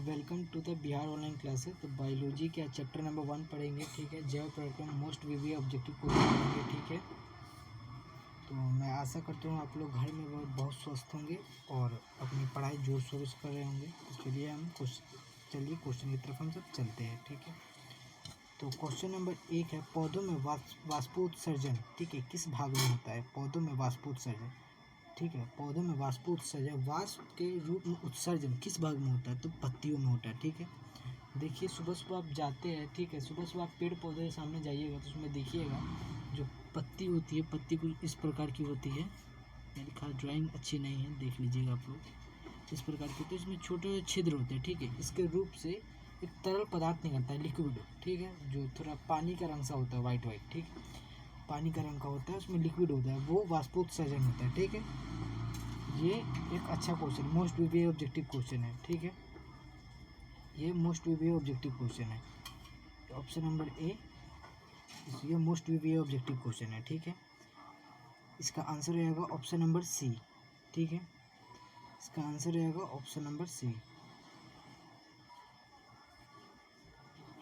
Welcome to the Bihar online classes. तो biology के chapter number 1 पढ़ेंगे, ठीक है। जैव प्रक्रम मोस्ट वीवी ऑब्जेक्टिव क्वेश्चन पढ़ेंगे, ठीक है। तो मैं आशा करता हूँ आप लोग घर में बहुत स्वस्थ होंगे और अपनी पढ़ाई जोर शोर से कर रहे होंगे। तो चलिए क्वेश्चन की तरफ हम सब चलते हैं, ठीक है। तो क्वेश्चन नंबर 1 है, पौधों में वाष्पोत्सर्जन, ठीक है, किस भाग में होता है? पौधों में वाष्पोत्सर्जन, ठीक है। पौधों में वाष्पोत्सर्जन, वाष्प के रूप में उत्सर्जन किस भाग में होता है? तो पत्तियों में होता है, ठीक है। देखिए सुबह सुबह आप जाते हैं, ठीक है, सुबह सुबह आप पेड़ पौधे के सामने जाइएगा तो उसमें देखिएगा जो पत्ती होती है, पत्ती कुछ इस प्रकार की होती है। मेरी खास ड्राइंग अच्छी नहीं है, देख लीजिएगा आप लोग। इस प्रकार की होती है, इसमें छोटे छिद्र होते हैं, ठीक है। इसके रूप से एक तरल पदार्थ निकलता है, लिक्विड, ठीक है, जो थोड़ा पानी का रंग सा होता है, वाइट वाइट, ठीक, पानी का रंग का होता है, उसमें लिक्विड होता है, वो वाष्पोत्सर्जन होता है, ठीक है। ये एक अच्छा क्वेश्चन, मोस्ट वीवी ऑब्जेक्टिव क्वेश्चन है, ठीक है। ये मोस्ट वीवी ऑब्जेक्टिव क्वेश्चन है, ऑप्शन नंबर ए, ये मोस्ट वीवी ऑब्जेक्टिव क्वेश्चन है, ठीक है। इसका आंसर रहेगा ऑप्शन नंबर सी, ठीक है। इसका आंसर रहेगा option number C,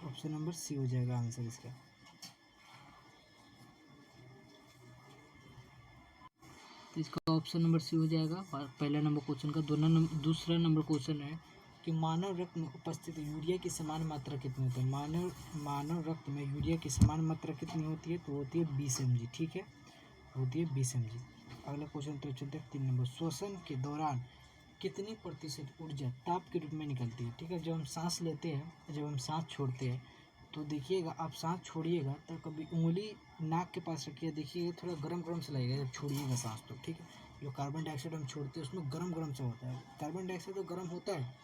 option number C हो जाएगा आंसर इसका। तो इसका ऑप्शन नंबर सी हो जाएगा पहला नंबर क्वेश्चन का। दूसरा नंबर क्वेश्चन है कि मानव रक्त में उपस्थित यूरिया की समान मात्रा कितनी होती है? मानव रक्त में यूरिया की समान मात्रा कितनी होती है? तो होती है 20 mg, ठीक है, होती है 20 mg। अगला क्वेश्चन तो चलते हैं 3 नंबर, श्वसन के दौरान कितनी प्रतिशत ऊर्जा ताप के रूप में निकलती है? ठीक है, जब हम सांस लेते हैं, जब हम सांस छोड़ते हैं, तो देखिएगा आप सांस छोड़िएगा तो कभी उंगली नाक के पास रखिए, देखिएगा थोड़ा गरम गरम से लगेगा जब छोड़िएगा सांस, तो ठीक है। जो कार्बन डाइऑक्साइड हम छोड़ते हैं उसमें गरम गरम से होता है, कार्बन डाइऑक्साइड तो गरम होता है,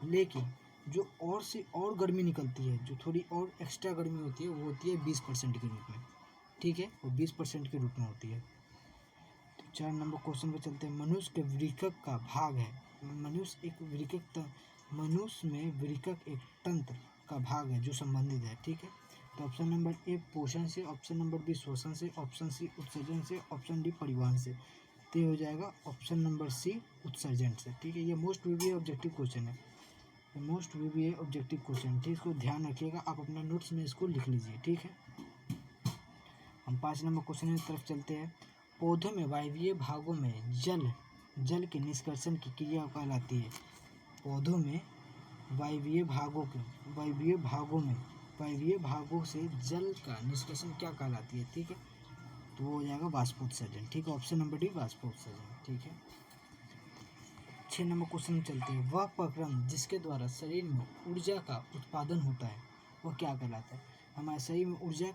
लेकिन जो और सी और गर्मी निकलती है, जो थोड़ी और एक्स्ट्रा गर्मी होती है, वो होती है 20% के रूप में, ठीक है, वो 20% के रूप में होती है। तो 4 नंबर क्वेश्चन पे चलते हैं, मनुष्य के वृक्क का भाग है, मनुष्य में वृक्क एक तंत्र का भाग है जो संबंधित है, ठीक है। तो ऑप्शन नंबर ए पोषण से, ऑप्शन नंबर बी श्वसन से, ऑप्शन सी उत्सर्जन से, ऑप्शन डी परिवहन से। तो हो जाएगा ऑप्शन नंबर सी उत्सर्जन से, ठीक है। ये मोस्ट वीवी ऑब्जेक्टिव क्वेश्चन है, मोस्ट वीवी ऑब्जेक्टिव क्वेश्चन, ठीक, इसको ध्यान रखिएगा, आप अपने नोट्स में इसको लिख लीजिए, ठीक है। हम 5 नंबर क्वेश्चन की तरफ चलते हैं, पौधों में वायवीय भागों में जल के निष्कर्षण की क्रिया कहलाती है? पौधों में वायवीय भागों से जल का निष्कर्षण क्या कहलाती है? ठीक है, तो वो हो जाएगा वाष्पोत्सर्जन, ठीक है, ऑप्शन नंबर डी वाष्पोत्सर्जन, ठीक है। 6 नंबर क्वेश्चन में चलते हैं, वह प्रक्रम जिसके द्वारा शरीर में ऊर्जा का उत्पादन होता है वह क्या कहलाता है? हमारे शरीर में ऊर्जा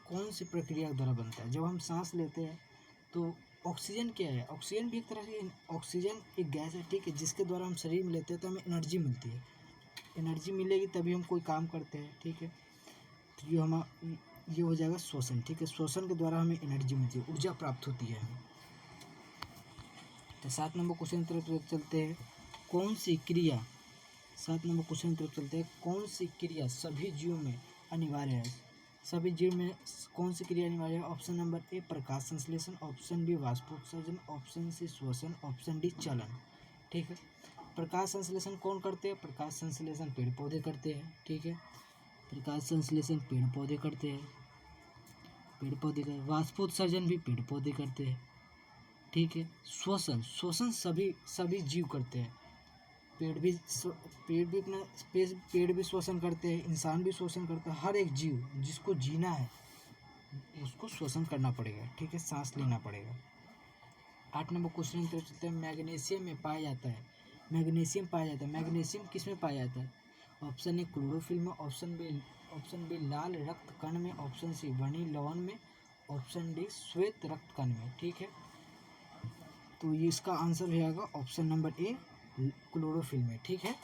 कौन सी प्रक्रिया द्वारा बनता है? जब हम सांस लेते हैं तो ऑक्सीजन क्या है? ऑक्सीजन भी एक तरह से, ऑक्सीजन एक गैस है, ठीक है, जिसके द्वारा हम शरीर में लेते हैं तो हमें एनर्जी मिलती है, एनर्जी मिलेगी तभी हम कोई काम करते हैं, ठीक है। तो ये हो जाएगा श्वसन, ठीक है, श्वसन के द्वारा हमें एनर्जी मिलती है, ऊर्जा प्राप्त होती है हमें। तो 7 नंबर क्वेश्चन की तरफ चलते हैं, कौन सी क्रिया 7 नंबर क्वेश्चन की तरफ चलते हैं, कौन सी क्रिया सभी जीवों में अनिवार्य है? सभी जीव में कौन सी क्रिया अनिवार्य है? ऑप्शन नंबर ए प्रकाश संश्लेषण, ऑप्शन बी वाष्पोत्सर्जन, ऑप्शन सी श्वसन, ऑप्शन डी चलन, ठीक है। प्रकाश संश्लेषण कौन करते हैं? प्रकाश संश्लेषण पेड़ पौधे करते हैं, ठीक है, प्रकाश संश्लेषण पेड़ पौधे करते हैं, वाष्पोत्सर्जन भी पेड़ पौधे करते हैं, ठीक है। श्वसन सभी जीव करते हैं, पेड़ भी श्वसन करते हैं, इंसान भी श्वसन करता है, हर एक जीव जिसको जीना है उसको श्वसन करना पड़ेगा, ठीक है, सांस लेना पड़ेगा। 8 नंबर क्वेश्चन की तरफ चलते हैं, मैग्नीशियम किस में पाया जाता है? ऑप्शन ए क्लोरोफिल में, ऑप्शन बी लाल रक्त कण में, ऑप्शन सी वर्णी लवण में, ऑप्शन डी श्वेत रक्त कण में, ठीक है। तो ये इसका आंसर रहेगा ऑप्शन नंबर ए क्लोरोफिल में, ठीक है,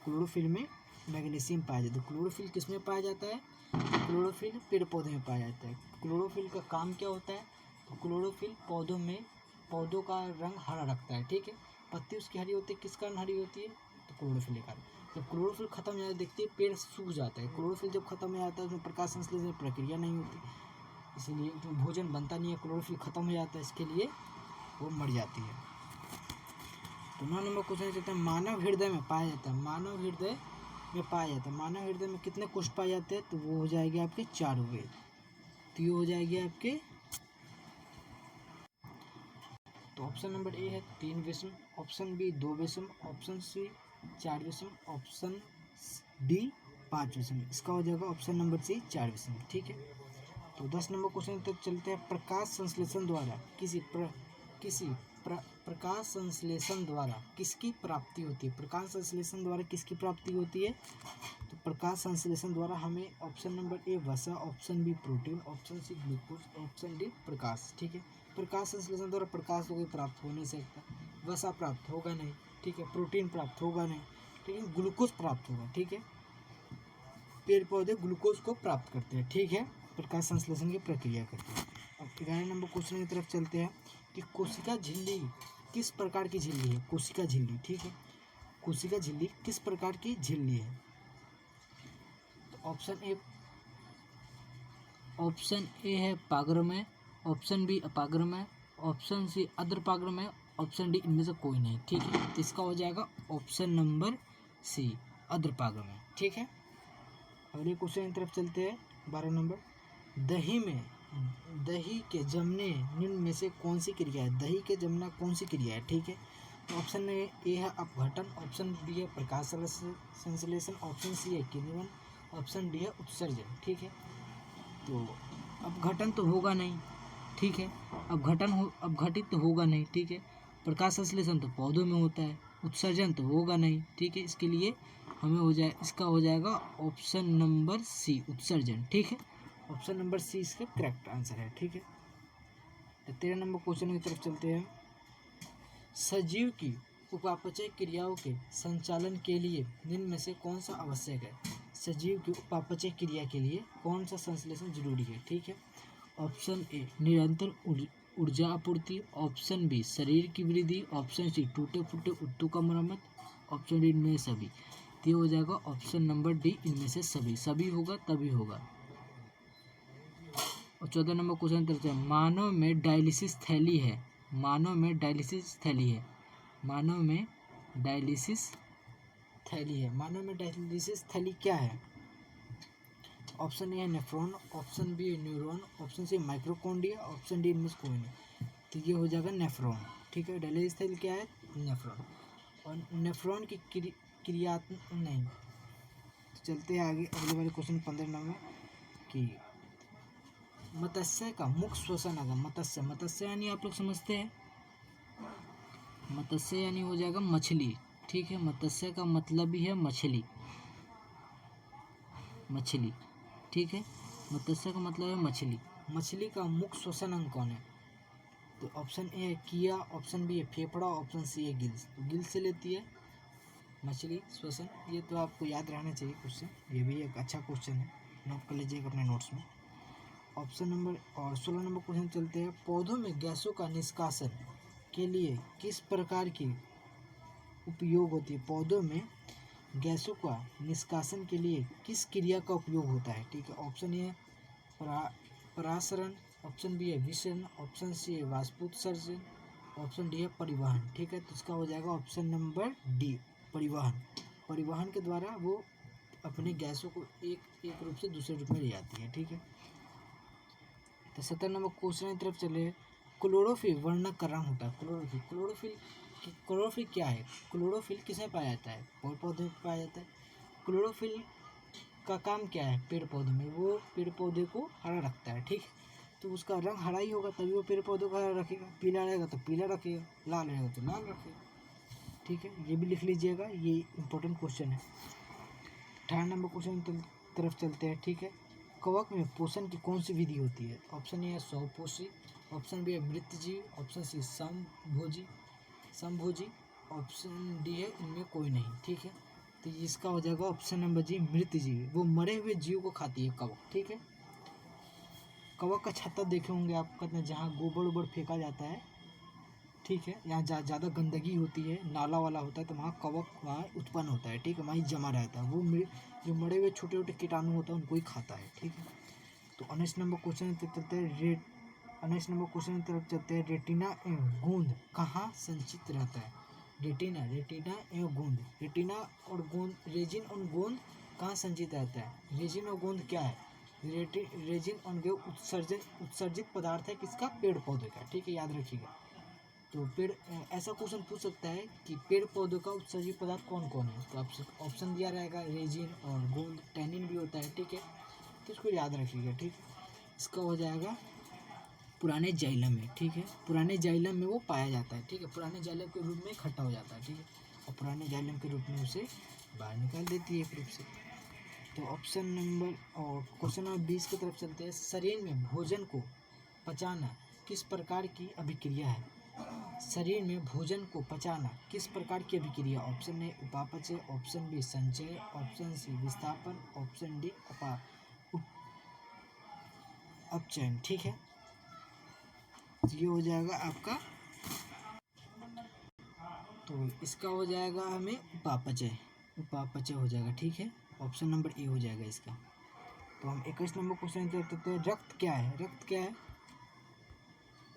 क्लोरोफिल में मैग्नीशियम पाया जाता है। क्लोरोफिल किस में पाया जाता है? क्लोरोफिल पेड़ पौधे में पाया जाता है। क्लोरोफिल का काम क्या होता है? तो क्लोरोफिल पौधों का रंग हरा रखता है, ठीक है, पत्ती उसकी हरी होती है, किस कारण हरी होती है? तो क्लोरोफिल के कारण। जब क्लोरोफिल खत्म हो जाता है, देखते हैं पेड़ सूख जाता है, क्लोरोफिल जब खत्म हो जाता है उसमें प्रकाश संश्लेषण प्रक्रिया नहीं होती, इसीलिए उसमें भोजन बनता नहीं है, क्लोरोफिल खत्म हो जाता है, इसके लिए वो मर जाती है। तो 9 नंबर क्वेश्चन चलता है, मानव हृदय में पाया जाता है, मानव हृदय में पाया जाता है, मानव हृदय में कितने कोष्ठ पाए जाते हैं? तो वो हो जाएगी आपके 4 हुए। तो ये हो जाएगी आपके, तो ऑप्शन नंबर ए है 3 विषम, ऑप्शन बी 2 विषम, ऑप्शन सी 4 विषम, ऑप्शन डी 5 विषम। इसका हो जाएगा ऑप्शन नंबर सी 4 विषम। ठीक है, तो 10 नंबर क्वेश्चन तक चलते हैं। प्रकाश संश्लेषण द्वारा प्रकाश संश्लेषण द्वारा किसकी प्राप्ति होती है? प्रकाश संश्लेषण द्वारा किसकी प्राप्ति होती है? तो प्रकाश संश्लेषण द्वारा हमें ऑप्शन नंबर ए वसा, option b protein, option c glucose, option d प्रकाश। ठीक है, प्रकाश संश्लेषण द्वारा प्रकाश तो कोई प्राप्त हो नहीं सकता, वसा प्राप्त होगा नहीं, ठीक है, प्रोटीन प्राप्त होगा नहीं, ठीक है, ग्लूकोज प्राप्त होगा। ठीक है, पेड़ पौधे ग्लूकोज को प्राप्त करते हैं। ठीक है, प्रकाश संश्लेषण की प्रक्रिया करते हैं। अब 11 नंबर क्वेश्चन की तरफ चलते हैं कि कोशिका झिल्ली किस प्रकार की झिल्ली है? कोशिका झिल्ली, ठीक है, कोशिका झिल्ली किस प्रकार की झिल्ली है? तो ऑप्शन ए है पागरमय, ऑप्शन बी अपागरमय, ऑप्शन सी अर्धपागरमय, ऑप्शन डी इनमें से कोई नहीं। ठीक है, तो इसका हो जाएगा ऑप्शन नंबर सी अर्धपागरमय। ठीक है, अगले क्वेश्चन की तरफ चलते हैं। 12 नंबर, दही के जमने निम्न में से कौन सी क्रिया है? दही के जमना कौन सी क्रिया है? ठीक है, तो ऑप्शन ए है अपघटन, ऑप्शन बी है प्रकाश संश्लेषण, ऑप्शन सी है किण्वन, ऑप्शन डी है उत्सर्जन। ठीक है, तो अपघटन तो होगा नहीं, ठीक है, अपघटित तो होगा नहीं। ठीक है, प्रकाश संश्लेषण तो पौधों में होता है, उत्सर्जन तो होगा नहीं। ठीक है, इसके लिए हमें इसका हो जाएगा ऑप्शन नंबर सी उत्सर्जन। ठीक है, ऑप्शन नंबर सी इसका करेक्ट आंसर है। ठीक है, तो 13 नंबर क्वेश्चन की तरफ चलते हैं। सजीव की उपापचय क्रियाओं के संचालन के लिए निम्न में से कौन सा आवश्यक है? सजीव की उपापचय क्रिया के लिए कौन सा संश्लेषण जरूरी है? ठीक है, ऑप्शन ए निरंतर ऊर्जा आपूर्ति, ऑप्शन बी शरीर की वृद्धि, ऑप्शन सी टूटे फूटे उत्तकों का मरम्मत, ऑप्शन डी इनमें सभी। तो हो जाएगा ऑप्शन नंबर डी इनमें से सभी होगा तभी होगा। और 14 नंबर क्वेश्चन करते हैं। मानव में डायलिसिस थैली है, मानव में डायलिसिस थैली है, मानव में डायलिसिस थैली है, मानव में डायलिसिस थैली क्या है? ऑप्शन ए है नेफ्रॉन, ऑप्शन बी है neuron, option C mitochondria, option D इनमें से कोई नहीं। तो ये हो जाएगा नेफ्रॉन। ठीक है, डायलिसिस थैली क्या है? नेफ्रॉन। और नेफ्रॉन की क्रियात्मक नहीं। तो चलते हैं आगे अगले वाले क्वेश्चन 15 नंबर कि मत्स्य का मुख्य श्वसन अंग। मत्स्य यानी आप लोग समझते हैं, मत्स्य यानी हो जाएगा मछली। ठीक है, मत्स्य का मतलब भी है मछली, मछली। ठीक है, मत्स्य का मतलब है मछली। मछली का मुख्य श्वसन अंग कौन है? तो ऑप्शन ए है किया, ऑप्शन बी है फेफड़ा, ऑप्शन सी है गिल्स। तो गिल्स से लेती है मछली श्वसन। ये तो आपको याद रहना चाहिए क्वेश्चन, ये भी एक अच्छा क्वेश्चन है, नोट कर लीजिएगा अपने नोट्स में। ऑप्शन नंबर और 16 नंबर क्वेश्चन चलते हैं। पौधों में गैसों का निष्कासन के लिए किस प्रकार की उपयोग होती है? पौधों में गैसों का निष्कासन के लिए किस क्रिया का उपयोग होता है? ठीक है, ऑप्शन ए परासरण, ऑप्शन बी है विसरण, ऑप्शन सी है वाष्पोत्सर्जन, ऑप्शन डी है परिवहन। ठीक है, तो इसका हो जाएगा ऑप्शन नंबर डी परिवहन। परिवहन के द्वारा वो अपने गैसों को एक रूप से दूसरे रूप में ले जाती है। ठीक है, तो 17 नंबर क्वेश्चन की तरफ चले। क्लोरोफिल वर्णक का रंग होता है। क्लोरोफिल क्या है? क्लोरोफिल किसमें पाया जाता है? पेड़ पौधे में पाया जाता है। क्लोरोफिल का काम क्या है? पेड़ पौधे में वो पेड़ पौधे को हरा रखता है। ठीक है, तो उसका रंग हरा ही होगा तभी वो पेड़ पौधे को हरा रखेगा। पीला रहेगा तो पीला रखेगा, लाल रहेगा तो लाल रखेगा। ठीक है, ये भी लिख लीजिएगा, ये इंपॉर्टेंट क्वेश्चन है। 18 नंबर क्वेश्चन की तरफ चलते हैं। ठीक है, कवक में पोषण की कौन सी विधि होती है? ऑप्शन ए है स्वपोषी, ऑप्शन बी है मृतजीवी, ऑप्शन सी समभोजी, ऑप्शन डी है इनमें कोई नहीं। ठीक है, तो इसका हो जाएगा ऑप्शन नंबर जी मृतजीवी। वो मरे हुए जीव को खाती है कवक। ठीक है, कवक का छत्ता देखे होंगे आप, कहते हैं जहाँ गोबर वोबर फेंका जाता है, ठीक है, यहाँ ज़्यादा गंदगी होती है, नाला वाला होता है, तो वहाँ कवक वहाँ उत्पन्न होता है। ठीक है, वहीं जमा रहता है, वो जो मरे हुए छोटे छोटे कीटाणु होता है उनको ही खाता है। ठीक है, तो 19 नंबर क्वेश्चन की तरफ चलते हैं। रेटिना एवं गूंद कहाँ संचित रहता है? रेटिना, रेटिना एवं गोंद। रेटिना और गोंद, रेजिन और गोंद कहाँ संचित रहता है? रेजिन और गोंद क्या है? रेजिन और गोंद उत्सर्जित पदार्थ है किसका? पेड़ पौधे का, ठीक है, याद रखिएगा। तो पेड़, ऐसा क्वेश्चन पूछ सकता है कि पेड़ पौधों का उत्सर्जित पदार्थ कौन कौन है, तो ऑप्शन दिया रहेगा रेजिन और गोंद, टैनिन भी होता है, ठीक है, तो इसको याद रखिएगा, ठीक है। इसका हो जाएगा पुराने जाइलम में, ठीक है, पुराने जाइलम में वो पाया जाता है, ठीक है, पुराने जाइलम के रूप में इकट्ठा हो जाता है, ठीक है, और पुराने जाइलम के रूप में उसे बाहर निकाल देती है एक रूप से। तो ऑप्शन नंबर, और क्वेश्चन नंबर 20 की तरफ चलते हैं। शरीर में भोजन को पचाना किस प्रकार की अभिक्रिया है? शरीर में भोजन को पचाना किस प्रकार की अभिक्रिया? ऑप्शन ए उपापचय, ऑप्शन बी संचय, ऑप्शन सी विस्थापन, ऑप्शन डी अपचयन, ठीक है। ये हो जाएगा आपका, तो इसका हो जाएगा हमें उपापचय, उपापचय हो जाएगा, ठीक है, ऑप्शन नंबर ए हो जाएगा इसका। तो हम 21 नंबर क्वेश्चन देखते हैं। रक्त क्या है? रक्त क्या है?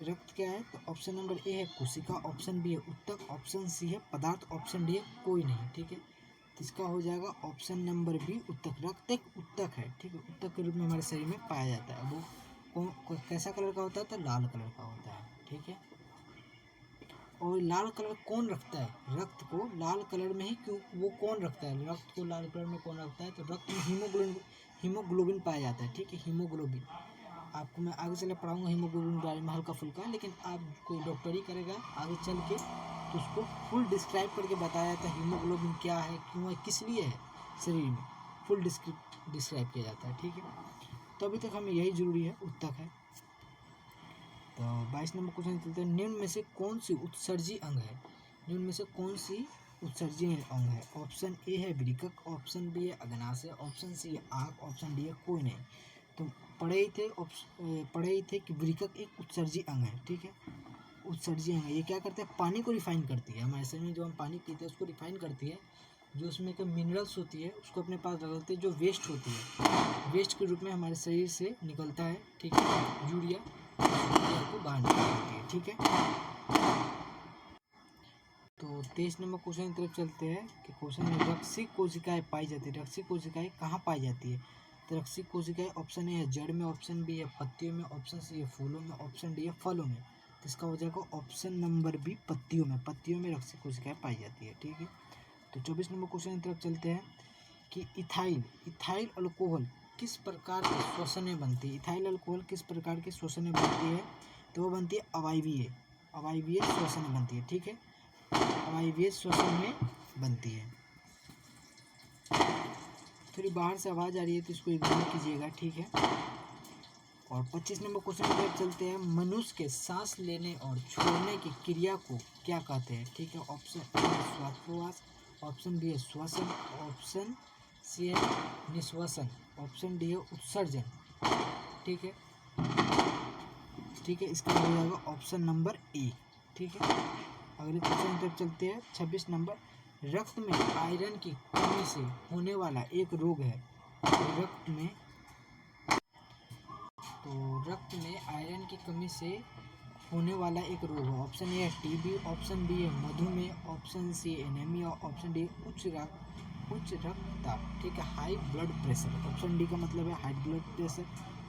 रक्त क्या है? तो ऑप्शन नंबर ए है कोशिका, ऑप्शन बी है उत्तक, ऑप्शन सी है पदार्थ, ऑप्शन डी है कोई नहीं, ठीक है, तो इसका हो जाएगा ऑप्शन नंबर बी उत्तक। रक्त एक उत्तक है, ठीक है, उत्तक के रूप में हमारे शरीर में पाया जाता है। वो कैसा कलर का होता है? तो लाल कलर का होता है, ठीक है। और लाल कलर कौन रखता है? रक्त को लाल कलर में ही क्यों, वो कौन रखता है रक्त को लाल कलर में? कौन रखता है? तो रक्त में हीमोग्लोबिन पाया जाता है, ठीक है, हीमोग्लोबिन। आपको मैं आगे चले पढ़ाऊंगा हीमोग्लोबिन के बारे में हल्का फुल्का, लेकिन आप कोई डॉक्टरी करेगा आगे चल के तो उसको फुल डिस्क्राइब करके बताया जाता है हीमोग्लोबिन क्या है, क्यों है, किस लिए है शरीर में, फुल डिस्क्राइब किया जाता है, ठीक है। तो अभी तक हमें यही जरूरी है, उत्तक है। तो 22 नंबर क्वेश्चन चलते हैं। निम्न में से कौन सी उत्सर्जी अंग है? निम्न में से कौन सी उत्सर्जी अंग है? ऑप्शन ए है वृकक, ऑप्शन बी है अग्नाशय, ऑप्शन सी है आँख, ऑप्शन डी है कोई नहीं। तो पढ़े ही थे कि वृकक एक उत्सर्जी अंग है, ठीक है, उत्सर्जी अंग है। ये क्या करता है? पानी को रिफाइन करती है। हमारे शरीर में जो हम पानी पीते हैं उसको रिफाइन करती है। जो उसमें के मिनरल्स होती है उसको अपने पास रख लेते हैं। जो वेस्ट होती है, वेस्ट के रूप में हमारे शरीर से निकलता है, ठीक है, यूरिया को बाहर निकाल देती है, ठीक है। तो 23 नंबर क्वेश्चन की तरफ चलते हैं कि क्वेश्चन में रक्सिक कोशिकाएं पाई जाती है। रक्सिक कोशिकाएं कहाँ पाई जाती है? तो रक्सिक कोशिकाएं ऑप्शन ए है जड़ में, ऑप्शन बी है पत्तियों में, ऑप्शन सी है फूलों में, ऑप्शन डी है फलों में। तो इसका हो जाएगा ऑप्शन नंबर बी पत्तियों में। पत्तियों में रक्सिक कोशिकाएं पाई जाती है, ठीक है। तो 24 नंबर क्वेश्चन की तरफ चलते हैं कि इथाइल अल्कोहल किस प्रकार के श्वसन में बनती है? इथाइल अल्कोहल किस प्रकार के श्वसन में बनती है? तो वो बनती है अवायवीय श्वसन में बनती है, ठीक है, अवायवीय श्वसन में बनती है। थोड़ी बाहर से आवाज़ आ रही है तो इसको इग्नोर कीजिएगा, ठीक है। और 25 नंबर क्वेश्चन की तरफ चलते हैं। मनुष्य के सांस लेने और छोड़ने की क्रिया को क्या कहते हैं? ठीक है, ऑप्शन ए है श्वासोच्छ्वास, ऑप्शन बी है श्वसन, ऑप्शन सी है निश्वसन, ऑप्शन डी है उत्सर्जन, ठीक है, ठीक है, इसका हो जाएगा ऑप्शन नंबर ए, ठीक है। अगले क्वेश्चन की तरफ चलते हैं। 26 नंबर, रक्त में आयरन की कमी से होने वाला एक रोग है। रक्त में आयरन की कमी से होने वाला एक रोग है। ऑप्शन ए है टीबी, ऑप्शन बी है मधुमेह, option C anaemia, option D उच्च रक्तचाप, ठीक है, high blood pressure. Option D का मतलब है high blood pressure,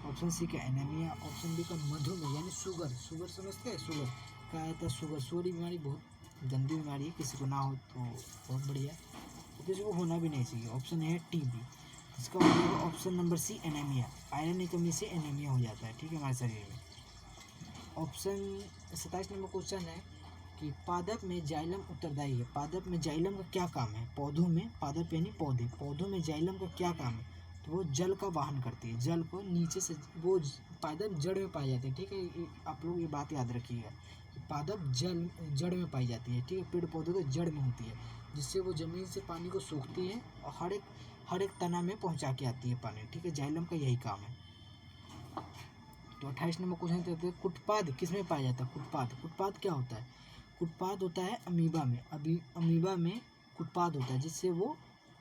option C का एनीमिया, ऑप्शन डी का मधुमेह यानी शुगर समझते हैं, शुगर क्या आता है? शुगर की बीमारी बहुत गंदी बीमारी है, किसी को ना हो तो बहुत बढ़िया, किसी को होना भी नहीं चाहिए। ऑप्शन ए है टीबी, इसका हो जाएगा option number C anaemia. Iron की कमी से एनीमिया हो जाता है, ठीक है, हमारे शरीर में। ऑप्शन 27 नंबर क्वेश्चन है कि पादप में जाइलम उत्तरदायी है। पादप में जाइलम का क्या काम है? पौधों में, पादप यानी पौधों में जाइलम का क्या काम है? तो वो जल का वाहन करती है, जल को नीचे से, वो पादप जड़ में पाई जाती है, ठीक है, आप लोग ये बात याद रखिएगा। पादप जड़ में पाई जाती है, ठीक है, पेड़ पौधों के जड़ में होती है, जिससे वो जमीन से पानी को सोखती है और हर एक तना में पहुंचा के आती है पानी, ठीक है, जाइलम का यही काम है। तो 28 नंबर क्वेश्चन कहते हैं कुटपाद किस में पाया जाता है? कुटपाद क्या होता है? कुटपाद होता है अमीबा में। अमीबा में कुटपाद होता है, जिससे वो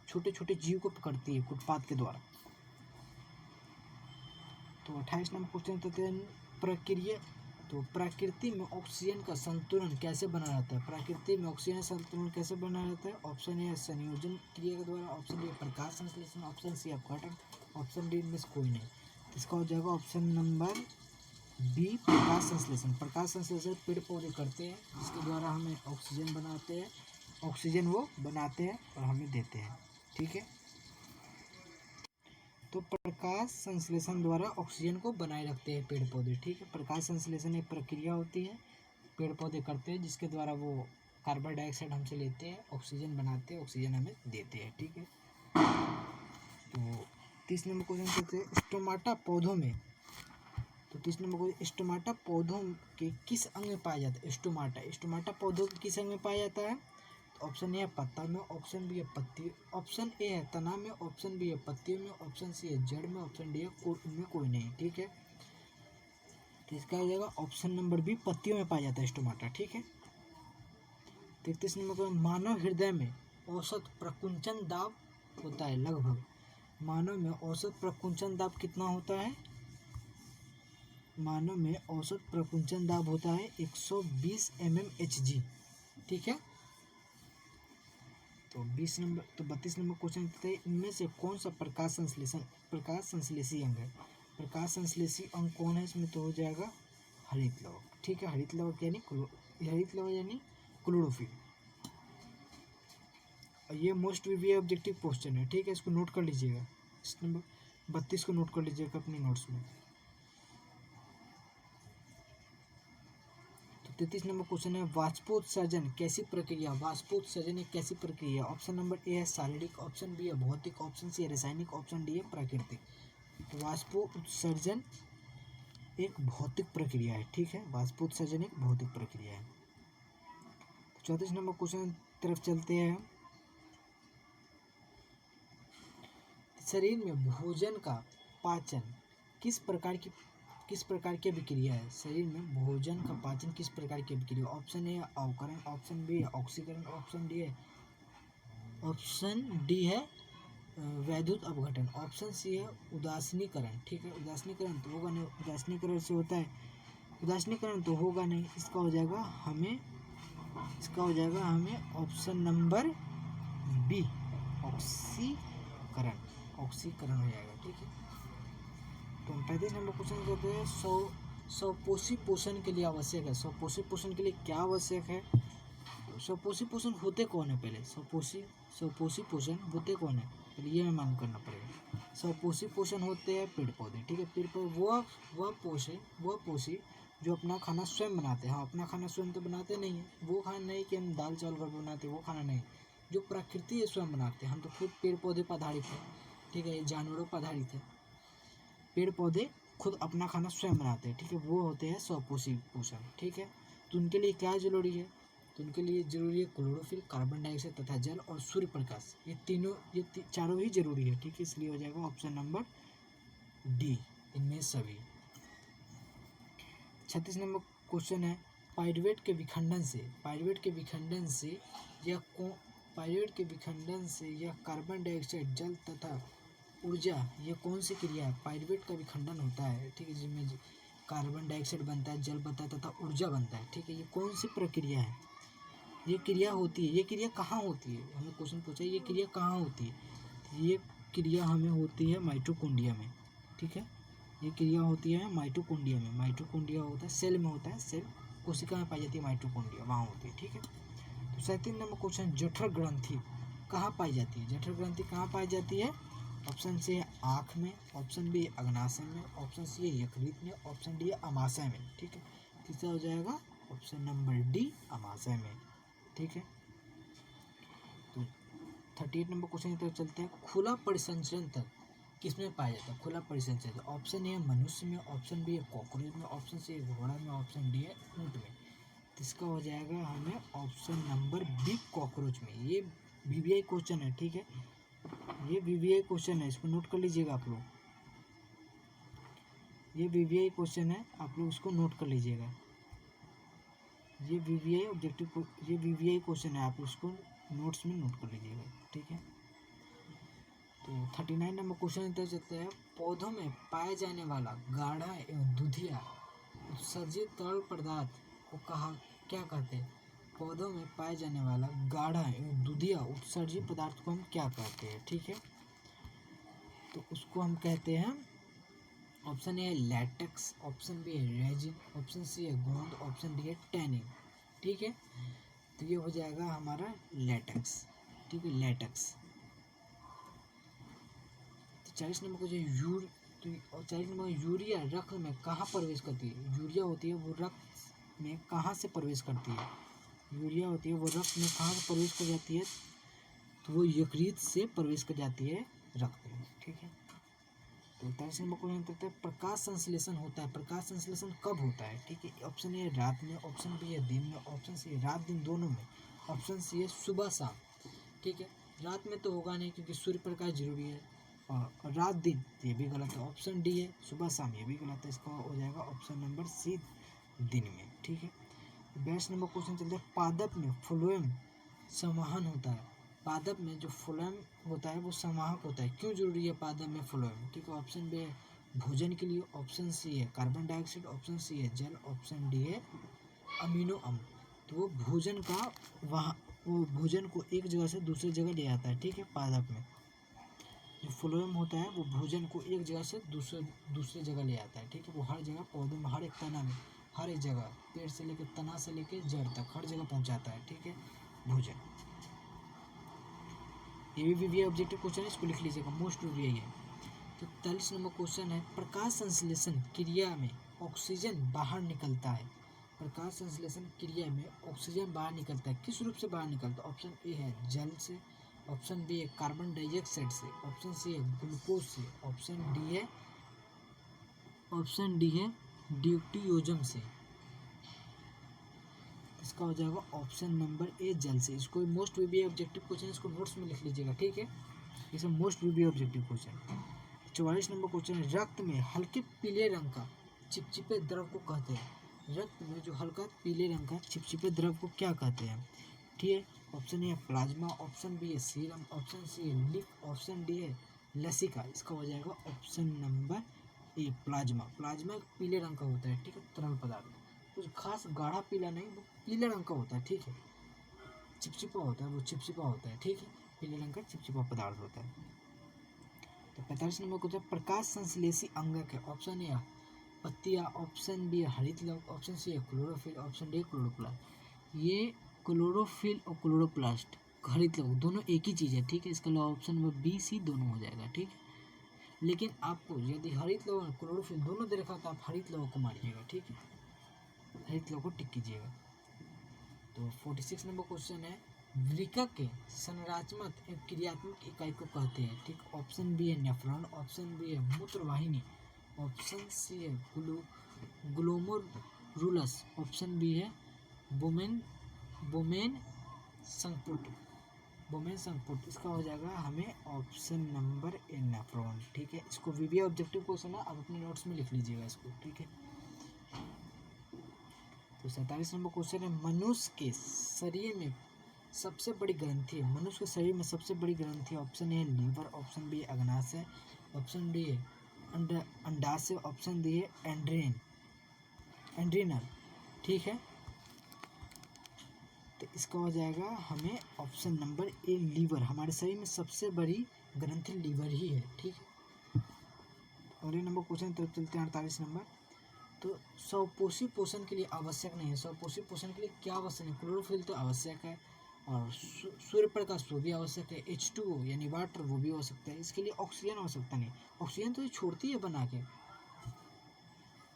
छोटे छोटे जीव को पकड़ती है कुटपाद के द्वारा। तो 28 नंबर क्वेश्चन कहते हैं तो प्रकृति में ऑक्सीजन का संतुलन कैसे बना रहता है? प्रकृति में ऑक्सीजन संतुलन कैसे बना रहता है? ऑप्शन ए संयोजन क्रिया के द्वारा, ऑप्शन बी प्रकाश संश्लेषण, ऑप्शन सी अपघटन, ऑप्शन डी इनमें से कोई नहीं। इसका हो जाएगा ऑप्शन नंबर बी प्रकाश संश्लेषण। प्रकाश संश्लेषण पेड़ पौधे करते हैं, जिसके द्वारा हमें ऑक्सीजन बनाते हैं, ऑक्सीजन वो बनाते हैं और हमें देते हैं। ठीक है, तो प्रकाश संश्लेषण द्वारा ऑक्सीजन को बनाए रखते हैं पेड़ पौधे। ठीक है, प्रकाश संश्लेषण एक प्रक्रिया होती है, पेड़ पौधे करते हैं, जिसके द्वारा वो कार्बन डाइऑक्साइड हमसे लेते हैं, ऑक्सीजन बनाते हैं, ऑक्सीजन हमें देते हैं। ठीक है, तो 30 नंबर क्वेश्चन कहते हैं स्टोमाटा पौधों में, तो 30 नंबर क्वेश्चन स्टोमाटा पौधों के किस अंग में पाया जाता है? स्टोमाटा पौधों के किस अंग में पाया जाता है? ऑप्शन ए है पत्ता में, ऑप्शन बी है पत्ती, ऑप्शन ए है तना में, ऑप्शन बी है पत्तियों में, ऑप्शन सी है जड़ में, ऑप्शन डी है इनमें कोई नहीं। ठीक है, तो इसका हो जाएगा ऑप्शन नंबर बी पत्तियों में पाया जाता है स्टोमाटा। ठीक है, 33 नंबर को मानव हृदय में औसत प्रकुंचन दाब होता है लगभग, मानव में औसत प्रकुंचन दाब कितना होता है? मानव में औसत प्रकुंचन दाब होता है 120 mmHg। ठीक है, तो 32 नंबर क्वेश्चन कहते हैं इनमें से कौन सा प्रकाश संश्लेषी अंग है? प्रकाश संश्लेषी अंग कौन है इसमें? तो हो जाएगा हरित लवक। ठीक है, हरित लवक यानी क्लोरोफिल। और ये मोस्ट वीवीआई ऑब्जेक्टिव क्वेश्चन है। ठीक है, इसको नोट कर लीजिएगा, इस नंबर 32 को नोट कर लीजिएगा अपने नोट्स में। 33 नंबर क्वेश्चन है वाष्पोत्सर्जन कैसी प्रक्रिया? वाष्पोत्सर्जन एक कैसी प्रक्रिया? ऑप्शन नंबर ए है शारीरिक, ऑप्शन बी है भौतिक, ऑप्शन सी है रासायनिक, ऑप्शन डी है प्राकृतिक। तो वाष्पोत्सर्जन एक भौतिक प्रक्रिया है। ठीक है, वाष्पोत्सर्जन एक भौतिक प्रक्रिया है। 34 नंबर क्वेश्चन तरफ चलते हैं। शरीर में भोजन का पाचन किस प्रकार की अभिक्रिया है? शरीर में भोजन का पाचन किस प्रकार की अभिक्रिया? ऑप्शन ए है अवकरण, ऑप्शन बी है ऑक्सीकरण, ऑप्शन डी है वैद्युत अपघटन, ऑप्शन सी है उदासीनीकरण। ठीक है, उदासीनीकरण तो होगा नहीं, उदासीनीकरण से होता है, उदासीनीकरण तो होगा नहीं। इसका हो जाएगा हमें ऑप्शन नंबर बी ऑक्सीकरण हो जाएगा। ठीक है, तो 35 नंबर क्वेश्चन कहते हैं स्वपोषी पोषण के लिए आवश्यक है। स्वपोषी पोषण के लिए क्या आवश्यक है? स्वपोषी पोषण होते कौन है? पहले स्वपोषी पोषण होते कौन है? पहले ये हमें मालूम करना पड़ेगा। स्वपोषी पोषण होते हैं पेड़ पौधे। ठीक है, पेड़ पौधे वह पोषी जो अपना खाना स्वयं बनाते हैं। हाँ, अपना खाना स्वयं तो बनाते नहीं है, वो खाना नहीं कि हम दाल चावल घर बनाते, वो खाना नहीं, जो प्रकृति है स्वयं बनाते हैं। हम तो खुद पेड़ पौधे पर आधारित है। ठीक है, जानवरों पर आधारित है, पेड़ पौधे खुद अपना खाना स्वयं बनाते हैं। ठीक है, वो होते हैं स्वपोषी पोषण। ठीक है, तो उनके लिए क्या जरूरी है? तो उनके लिए जरूरी है क्लोरोफिल, कार्बन डाइऑक्साइड तथा जल और सूर्य प्रकाश। ये चारों ही जरूरी है। ठीक है, इसलिए हो जाएगा ऑप्शन नंबर डी इनमें सभी। 36 नंबर क्वेश्चन है पाइरुवेट के विखंडन से यह कार्बन डाइऑक्साइड, जल तथा ऊर्जा, ये कौन सी क्रिया है? पाइरुवेट का विखंडन होता है। ठीक है, जिसमें कार्बन डाइऑक्साइड बनता है, जल बनता है तथा ऊर्जा बनता है। ठीक है, ये कौन सी प्रक्रिया है? ये क्रिया होती है, ये क्रिया कहाँ होती है? हमें क्वेश्चन पूछा है ये क्रिया कहाँ होती है? ये क्रिया हमें होती है माइटोकॉन्ड्रिया में। ठीक है, ये क्रिया होती है माइटोकॉन्ड्रिया में। माइटोकॉन्ड्रिया होता है सेल में, होता है सेल कोशिका में पाई जाती है माइटोकॉन्ड्रिया, वहाँ होती है। ठीक है, तो 37 नंबर क्वेश्चन जठर ग्रंथि कहाँ पाई जाती है? जठर ग्रंथि कहाँ पाई जाती है? ऑप्शन सी है आँख में, ऑप्शन बी अग्नाशय में, ऑप्शन सी है यकृत में, ऑप्शन डी है अमाशय में। ठीक है, तीसरा हो जाएगा ऑप्शन नंबर डी अमाशय में। ठीक है, तो 38 नंबर क्वेश्चन की तरफ चलते हैं। खुला परिसंचरण तक किसमें पाया जाता है? खुला परिसंचरण ऑप्शन ए है मनुष्य में, ऑप्शन बी है कॉकरोच में, ऑप्शन सी है घोड़ा में, ऑप्शन डी है ऊँट में। इसका हो जाएगा हमें ऑप्शन नंबर बी कॉकरोच में। ये वीवीआई क्वेश्चन है। ठीक है, ये वीवीआई क्वेश्चन है, इसको नोट कर लीजिएगा आप लोग। ये वीवीआई क्वेश्चन है, आप लोग इसको नोट कर लीजिएगा। ये वीवीआई क्वेश्चन है, आप उसको नोट्स में नोट कर लीजिएगा। ठीक है, तो 39 नंबर क्वेश्चन इधर चलते हैं। पौधों में पाया जाने वाला गाढ़ा एवं उत्सर्जित तरल पदार्थ को क्या कहते हैं? पौधों में पाए जाने वाला गाढ़ा एवं दुधिया उत्सर्जित पदार्थ को हम क्या कहते हैं? ठीक है, तो उसको हम कहते हैं, ऑप्शन ए है लैटेक्स, ऑप्शन बी है रेजिन, ऑप्शन सी है गोंद, ऑप्शन डी है टैनिन। ठीक है, तो ये हो जाएगा हमारा लैटेक्स। ठीक है, लैटेक्स। तो 40 नंबर को जो 40 नंबर यूरिया रक्त में कहाँ प्रवेश करती है? यूरिया होती है वो रक्त में कहाँ से प्रवेश करती है? यूरिया होती है वो रक्त में कहाँ से प्रवेश कर जाती है? तो वो यकृत से प्रवेश कर जाती है रक्त में। ठीक है, तो 43 नंबर क्वेश्चन करते हैं, प्रकाश संश्लेषण होता है, प्रकाश संश्लेषण कब होता है? ठीक है, ऑप्शन ए है रात में, ऑप्शन बी है दिन में, ऑप्शन सी है रात दिन दोनों में, ऑप्शन सी है सुबह शाम। ठीक है, रात में तो होगा नहीं क्योंकि सूर्य प्रकाश जरूरी है, और रात दिन ये भी गलत है। ऑप्शन डी है सुबह शाम, ये भी गलत है। इसका हो जाएगा ऑप्शन नंबर सी दिन में। ठीक है, 42 नंबर क्वेश्चन चलते हैं, पादप में फ्लोएम संवहन होता है, पादप में जो फ्लोएम होता है वो संवाहक होता है, क्यों जरूरी है पादप में फ्लोएम? ठीक है, ऑप्शन बी है भोजन के लिए, ऑप्शन सी है कार्बन डाइऑक्साइड, ऑप्शन सी है जल, ऑप्शन डी है अमीनो अम्ल। तो वो भोजन का वो भोजन को एक जगह से दूसरी जगह ले आता है। ठीक है, पादप में जो फ्लोएम होता है वो भोजन को एक जगह से दूसरी जगह ले आता है। ठीक है, वो हर जगह पौधों में, हर एक तना में, हर एक जगह, पेड़ से लेकर तना से लेकर जड़ तक हर जगह पहुंचाता है। ठीक है, भोजन। ये भी वीवीआई ऑब्जेक्टिव क्वेश्चन है, इसको लिख लीजिएगा, मोस्ट वीवीआई है। तो 43 नंबर क्वेश्चन है, प्रकाश संश्लेषण क्रिया में ऑक्सीजन बाहर निकलता है, प्रकाश संश्लेषण क्रिया में ऑक्सीजन बाहर निकलता है, किस रूप से बाहर निकलता है? ऑप्शन ए है जल से, ऑप्शन बी है कार्बन डाइऑक्साइड से, ऑप्शन सी है ग्लूकोज से, ऑप्शन डी है ड्यूटियोजम से। इसका हो जाएगा ऑप्शन नंबर ए जल से। इसको मोस्ट वीवीआई ऑब्जेक्टिव क्वेश्चन, इसको नोट्स में लिख लीजिएगा। ठीक है, ये सब most VVI objective question. 44 number question है, रक्त में हल्के पीले रंग का चिपचिपे द्रव को कहते हैं, रक्त में जो हल्का पीले रंग का चिपचिपे द्रव को क्या कहते हैं? ठीक है, ऑप्शन ए है प्लाज्मा, ऑप्शन बी है सीरम, ऑप्शन सी है लिप, ऑप्शन डी है लसिका। इसका हो जाएगा ऑप्शन नंबर ए प्लाज्मा। प्लाज्मा पीले रंग का होता है। ठीक है, तरल पदार्थ, कुछ खास गाढ़ा पीला नहीं, वो पीले रंग का होता है। ठीक है, चिपचिपा होता है, वो चिपचिपा होता है। ठीक है, पीले रंग का चिपचिपा पदार्थ होता है। तो 45 नंबर क्वेश्चन, प्रकाश संश्लेषी अंगक है, ऑप्शन ए पत्तियां, ऑप्शन बी हरित लवक, ऑप्शन सी है क्लोरोफिल, ऑप्शन डी क्लोरोप्लास्ट। ये क्लोरोफिल और क्लोरोप्लास्ट हरित लवक दोनों एक ही चीज़ है। ठीक है, इसका ऑप्शन नंबर बी सी दोनों हो जाएगा। ठीक है, लेकिन आपको यदि हरित लवक और क्लोरोफिल दोनों दे रखा तो आप हरित लवक को मारिएगा। ठीक है, हरित लवक को टिक कीजिएगा। तो 46 नंबर क्वेश्चन है, वृक्क के संरचनात्मक एवं क्रियात्मक इकाई को कहते हैं। ठीक, ऑप्शन बी है नेफ्रॉन, ऑप्शन बी है मूत्रवाहिनी, ऑप्शन सी है ग्लोमेरुलस, ऑप्शन बी है बोमेन संपुट। इसका हो जाएगा हमें ऑप्शन नंबर ए नेफ्रॉन। ठीक है, इसको वीवीआई ऑब्जेक्टिव क्वेश्चन है, आप अपने नोट्स में लिख लीजिएगा इसको। ठीक है, तो 47 नंबर क्वेश्चन है, मनुष्य के शरीर में सबसे बड़ी ग्रंथि है, मनुष्य के शरीर में सबसे बड़ी ग्रंथि, ऑप्शन ए है लीवर, ऑप्शन बी है अग्नाशय, ऑप्शन डी है अंडाशय, ऑप्शन डी है एंड्रिनल। ठीक है, तो इसका हो जाएगा हमें ऑप्शन नंबर ए लीवर। हमारे शरीर में सबसे बड़ी ग्रंथि लीवर ही है। ठीक है, अगले नंबर क्वेश्चन तरफ चलते हैं, 48 नंबर। तो स्वपोषी पोषण के लिए आवश्यक नहीं है, स्वपोषी पोषण के लिए क्या आवश्यक है? क्लोरोफिल तो आवश्यक है, और सूर्य प्रकाश वो भी आवश्यक है, H2O यानी वाटर वो भी हो सकता है। इसके लिए ऑक्सीजन आवश्यकता नहीं, ऑक्सीजन तो ये छोड़ती है बना के।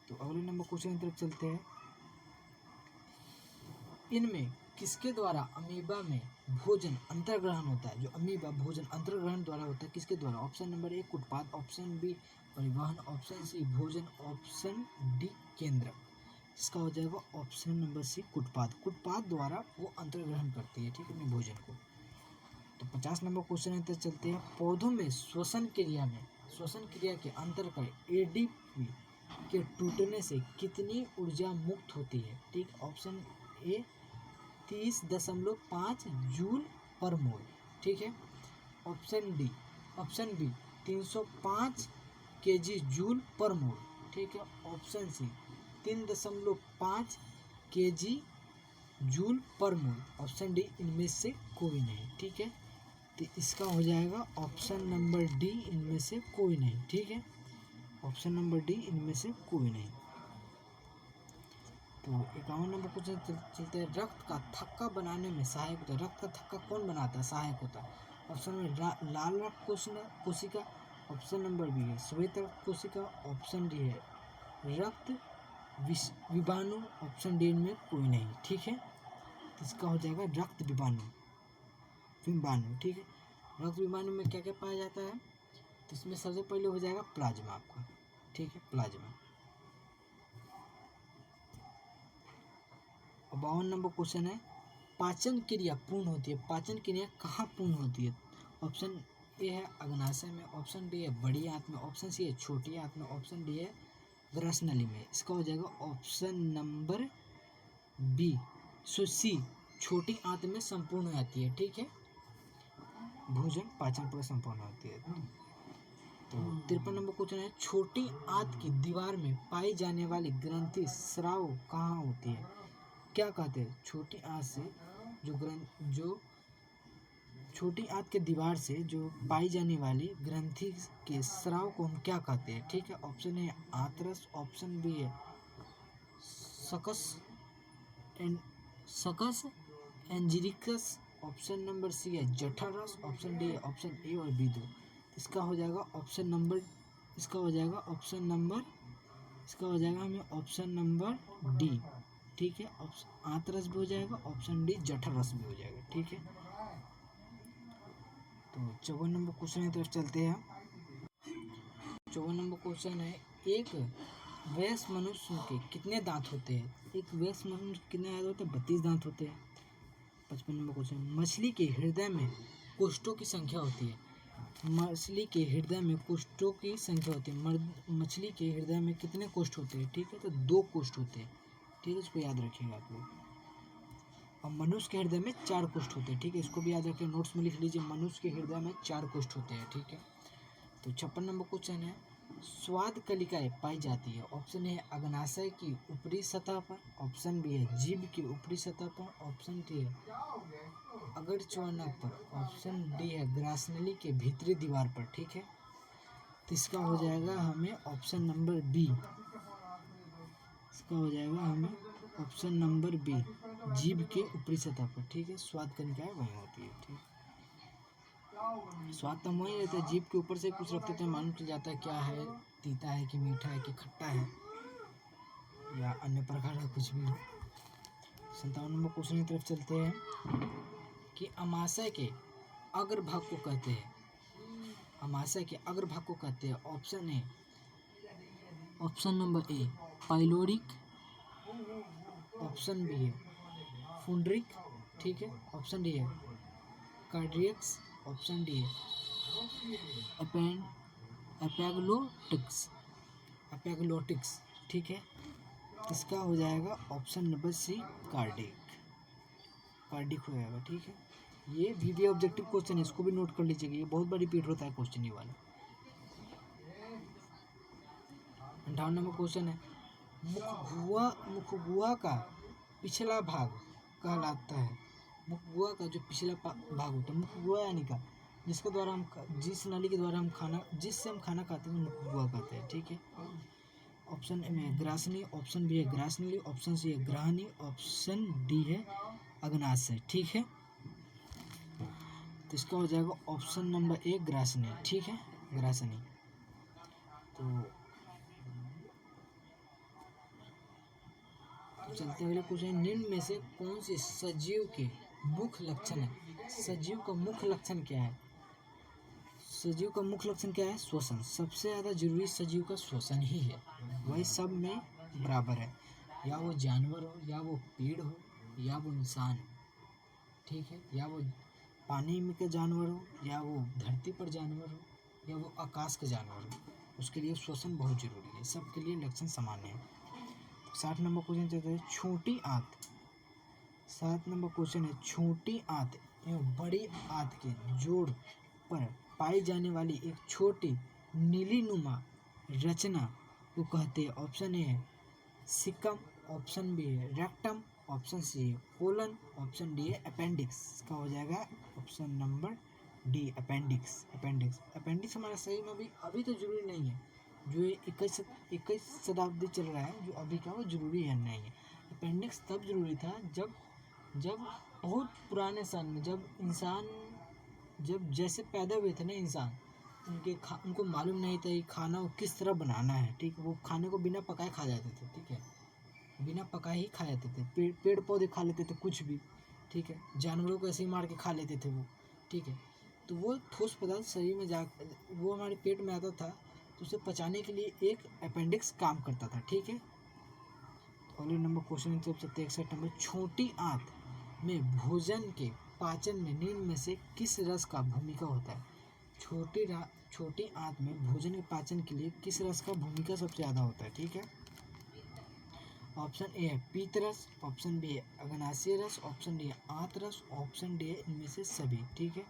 तो अगले नंबर क्वेश्चन की तरफ चलते हैं, इनमें किसके द्वारा अमीबा में भोजन अंतर्ग्रहण होता है? जो अमीबा भोजन अंतर्ग्रहण द्वारा होता है, किसके द्वारा? ऑप्शन नंबर ए उत्पाद, ऑप्शन बी परिवहन, ऑप्शन सी भोजन, ऑप्शन डी केंद्र। इसका हो जाएगा ऑप्शन नंबर सी कुटपाद द्वारा वो अंतर्ग्रहण करती है। ठीक है, अपने भोजन को। तो 50 नंबर क्वेश्चन है, चलते हैं, पौधों में श्वसन क्रिया के अंतर्गत एडीपी के टूटने से कितनी ऊर्जा मुक्त होती है? ठीक, ऑप्शन ए 30.5 जूल पर मोल। ठीक है, ऑप्शन बी 305 kg जूल पर मोल। ठीक है, ऑप्शन सी 3.5 kg जूल पर मोल। ऑप्शन डी इनमें से कोई नहीं, ठीक है। तो इसका हो जाएगा ऑप्शन नंबर डी इनमें से कोई नहीं, ठीक है। ऑप्शन नंबर डी इनमें से कोई नहीं। तो 51 नंबर क्वेश्चन चलते हैं। रक्त का थक्का बनाने में सहायक होता है। रक्त का थक्का कौन बनाता है, सहायक होता है? ऑप्शन में लाल रक्त कोशिका, ऑप्शन नंबर बी है श्वेत रक्त कोशिका, ऑप्शन डी है रक्त विभानु, ऑप्शन डी में कोई नहीं, ठीक है। तो इसका हो जाएगा रक्त विभानु, ठीक है। रक्त विभानु में क्या क्या पाया जाता है? तो इसमें सबसे पहले हो जाएगा प्लाज्मा आपका, ठीक है, प्लाज्मा। 52 नंबर क्वेश्चन है। पाचन क्रिया पूर्ण होती है। पाचन क्रिया कहाँ पूर्ण होती है? ऑप्शन ए है अग्नाशय में, ऑप्शन बी है बड़ी आंत में, ऑप्शन सी है छोटी आंत में, ऑप्शन डी है ग्रसनली में। इसका हो जाएगा ऑप्शन नंबर बी, सी, छोटी आंत में संपूर्ण हो जाती है, ठीक है। भोजन पाचन पूरा संपूर्ण होती है। तो 53 नंबर क्वेश्चन है। छोटी आंत की दीवार में पाई जाने वाली ग्रंथि स्राव कहाँ होती है? क्या कहते हैं? छोटी आंत से जो छोटी आंत के दीवार से जो पाई जाने वाली ग्रंथि के स्राव को हम क्या कहते हैं, ठीक है। ऑप्शन ए आंतरस, ऑप्शन बी है सकस एंजिरिकस, ऑप्शन नंबर सी है जठरस, ऑप्शन डी है ऑप्शन ए और बी दो। इसका हो जाएगा ऑप्शन नंबर हमें ऑप्शन नंबर डी, ठीक है। ऑप्शन आंतरस भी हो जाएगा, ऑप्शन डी जठरस भी हो जाएगा, ठीक है। तो 54 नंबर क्वेश्चन की तरफ चलते हैं। 54 नंबर क्वेश्चन है। एक वयस्क मनुष्य के कितने दांत होते हैं? एक वयस्क मनुष्य के कितने दांत होते हैं? 32 दांत होते हैं। 55 नंबर क्वेश्चन। मछली के हृदय में कोष्ठों की संख्या होती है। मछली के हृदय में कोष्ठों की संख्या होती है। मछली के हृदय में कितने कोष्ठ होते हैं? ठीक है, तो 2 कोष्ठ होते हैं, ठीक है, इसको याद रखिएगा आप लोग। और मनुष्य के हृदय में 4 कोष्ठ होते हैं, ठीक है, इसको भी याद रखिए, नोट्स में लिख लीजिए। मनुष्य के हृदय में 4 कोष्ठ होते हैं, ठीक है। तो 56 नंबर क्वेश्चन है। स्वाद कलिकाएं पाई जाती है। ऑप्शन ए अग्नाशय की ऊपरी सतह पर, ऑप्शन बी है जीभ की ऊपरी सतह पर, ऑप्शन डी है अगर चौनक पर, ऑप्शन डी है ग्रासनली के भीतरी दीवार पर, ठीक है। तो इसका हो जाएगा हमें ऑप्शन नंबर बी, इसका हो जाएगा हमें ऑप्शन नंबर बी, जीभ के ऊपरी सतह पर, ठीक है। स्वाद कलिकाएं वहीं होती है, ठीक। स्वाद तो वही रहता है, जीभ के ऊपर से कुछ रखते तो मालूम चल जाता है क्या है, तीता है कि मीठा है कि खट्टा है या अन्य प्रकार का कुछ भी हो। 57 नंबर क्वेश्चन की तरफ चलते हैं कि अमाशय के अग्रभाग को कहते हैं। अमाशय के अग्रभाग को कहते हैं। Option A, option number A pyloric, option B है फुंड्रिक, ठीक है, ऑप्शन डी है कार्डियक्स, ऑप्शन डी है एपेग्लोटिक्स, ठीक है। इसका हो जाएगा ऑप्शन नंबर सी कार्डिक हो जाएगा, ठीक है। ये वीवीए ऑब्जेक्टिव क्वेश्चन है, इसको भी नोट कर लीजिएगा, ये बहुत बार रिपीट होता है क्वेश्चन ये वाला। 58 नंबर क्वेश्चन है। मुखगुहा का पिछला भाग कहलाता है। मुखगुहा का जो पिछला भाग होता है, मुखगुहा यानी का जिसके द्वारा हम जिस नाली के द्वारा जिससे हम खाना खाते हैं मुखगुहा कहते हैं, ठीक है। ऑप्शन ए में ग्रासनी, ऑप्शन बी है ग्रासनली, ऑप्शन सी है ग्राहनी, ऑप्शन डी है अग्नाशय, ठीक है। तो इसका हो जाएगा ऑप्शन नंबर ए ग्रासनी, ठीक है, ग्रासनी। तो चलते अगले क्वेश्चन। निम्न में से कौन से सजीव के मुख्य लक्षण है? सजीव का मुख्य लक्षण क्या है? सजीव का मुख्य लक्षण क्या है? श्वसन। सबसे ज़्यादा जरूरी सजीव का श्वसन ही है, वही सब में बराबर है, या वो जानवर हो, या वो पेड़ हो, या वो इंसान हो, ठीक है, या वो पानी में के जानवर हो, या वो धरती पर जानवर हो, या वो आकाश के जानवर हो, उसके लिए श्वसन बहुत जरूरी है, सबके लिए लक्षण सामान्य है। 60 नंबर क्वेश्चन चलता है। छोटी आंत, 7 नंबर क्वेश्चन है। छोटी आंत एवं बड़ी आंत के जोड़ पर पाई जाने वाली एक छोटी नीलीनुमा रचना को कहते हैं। ऑप्शन ए है सिकम, ऑप्शन बी है रेक्टम, ऑप्शन सी है कोलन, ऑप्शन डी है अपेंडिक्स। इसका हो जाएगा option number D appendix. Appendix हमारा सही में अभी तो जरूरी नहीं है, जो ये 21 शताब्दी चल रहा है, जो अभी का वो जरूरी है नहीं है। अपेंडिक्स तब जरूरी था जब बहुत पुराने सन में, जब जैसे पैदा हुए थे ना इंसान, उनको मालूम नहीं था कि खाना वो किस तरह बनाना है, ठीक है। वो खाने को बिना पकाए खा जाते थे, ठीक है, बिना पकाए ही खा जाते थे। पेड़ पौधे खा लेते थे कुछ भी, ठीक है, जानवरों को ऐसे ही मार के खा लेते थे वो, ठीक है। तो वो ठोस पदार्थ शरीर में वो हमारे पेट में आता था, तो उसे पचाने के लिए एक अपेंडिक्स काम करता था, ठीक है। अगले नंबर क्वेश्चन 61 नंबर, छोटी आंत में भोजन के पाचन में निम्न में से किस रस का भूमिका होता है? छोटी आंत में भोजन के पाचन के लिए किस रस का भूमिका सबसे ज़्यादा होता है, ठीक है। ऑप्शन ए है पीत रस, ऑप्शन बी है अग्नाशय रस, ऑप्शन डी है आंत रस, ऑप्शन डी है इनमें से सभी, ठीक है।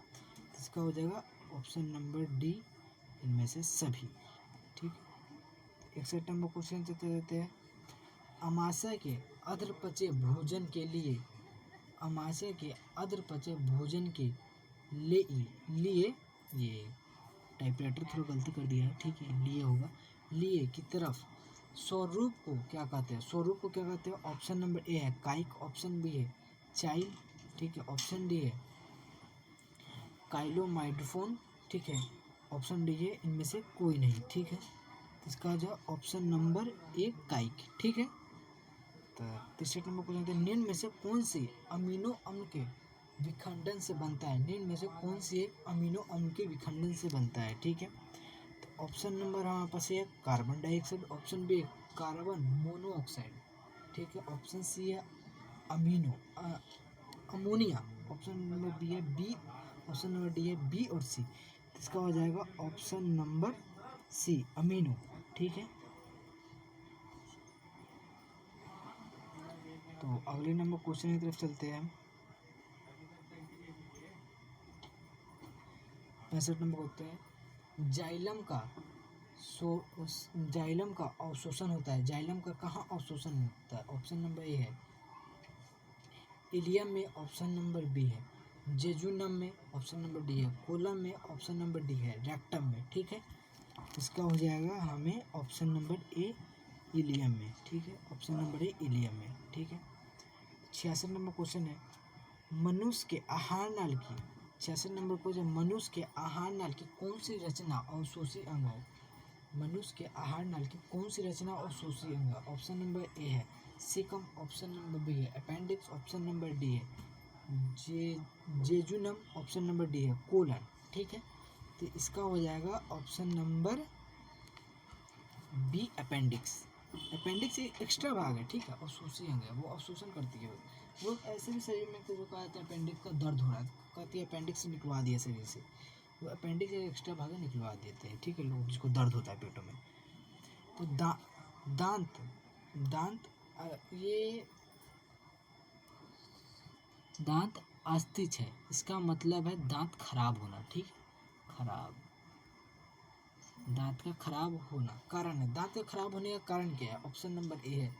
इसका हो जाएगा ऑप्शन नंबर डी इनमें से सभी, ठीक है। 61 नंबर क्वेश्चन देते हैं, अमाशय के अधपचे भोजन के लिए ये टाइपराइटर थोड़ा गलती कर दिया है, ठीक है, लिए होगा, लिए की तरफ स्वरूप को क्या कहते हैं? ऑप्शन नंबर ए है काइक, ऑप्शन बी है चाइल्ड, ठीक है, ऑप्शन डी है काइलोमाइडोफोन, ठीक है, ऑप्शन डी है इनमें से कोई नहीं, ठीक है। इसका जो ऑप्शन नंबर ए काइक, ठीक है। तो 63 नंबर क्वेश्चन, निम्न में से कौन सी अमीनो अम्ल के विखंडन से बनता है? निम्न में से कौन सी अमीनो अम्ल के विखंडन से बनता है, ठीक है। तो ऑप्शन नंबर हमारे पास है carbon dioxide, option B carbon monoxide, ठीक है, ऑप्शन सी है अमोनिया, ऑप्शन नंबर बी है बी, ऑप्शन नंबर डी है बी और सी। इसका हो जाएगा ऑप्शन नंबर सी अमीनो, ठीक है। तो अगले नंबर क्वेश्चन की तरफ चलते हैं। 65 नंबर होते हैं, जाइलम का अवशोषण होता है, जाइलम का कहाँ अवशोषण होता है? ऑप्शन नंबर ए है इलियम में, ऑप्शन नंबर बी है जेजुनम में, ऑप्शन नंबर डी है कोलम में, ऑप्शन नंबर डी है रेक्टम में, ठीक है। इसका हो जाएगा हमें ऑप्शन नंबर ए इलियम में, ठीक है, ऑप्शन नंबर ए इलियम में, ठीक है। 66 नंबर क्वेश्चन है, मनुष्य के आहार नाल की 66 नंबर क्वेश्चन, मनुष्य के आहार नाल की कौन सी रचना अवशोषी अंग है? मनुष्य के आहार नाल की कौन सी रचना अवशोषी अंग है? ऑप्शन नंबर ए है सिकम, ऑप्शन नंबर बी है अपेंडिक्स, ऑप्शन नंबर डी है जेजुनम, ऑप्शन नंबर डी है कोलन, ठीक है। तो इसका हो जाएगा option number B appendix. Appendix एक एक्स्ट्रा भाग है, ठीक है, अवशोषी अंग है, वो अवशोषण करती है। वो ऐसे भी शरीर में जो कहा जाता है अपेंडिक्स का दर्द हो रहा है, कहती है अपेंडिक्स निकलवा दिया शरीर से, वो अपेंडिक्स एक एक्स्ट्रा भाग है, निकलवा देते हैं, ठीक है, लोग जिसको दर्द होता है पेटों में। तो दांत अस्थिच है, इसका मतलब है दांत खराब होना, ठीक है, खराब, दांत का खराब होना कारण है। दांत का खराब होने का कारण क्या है? ऑप्शन नंबर ए है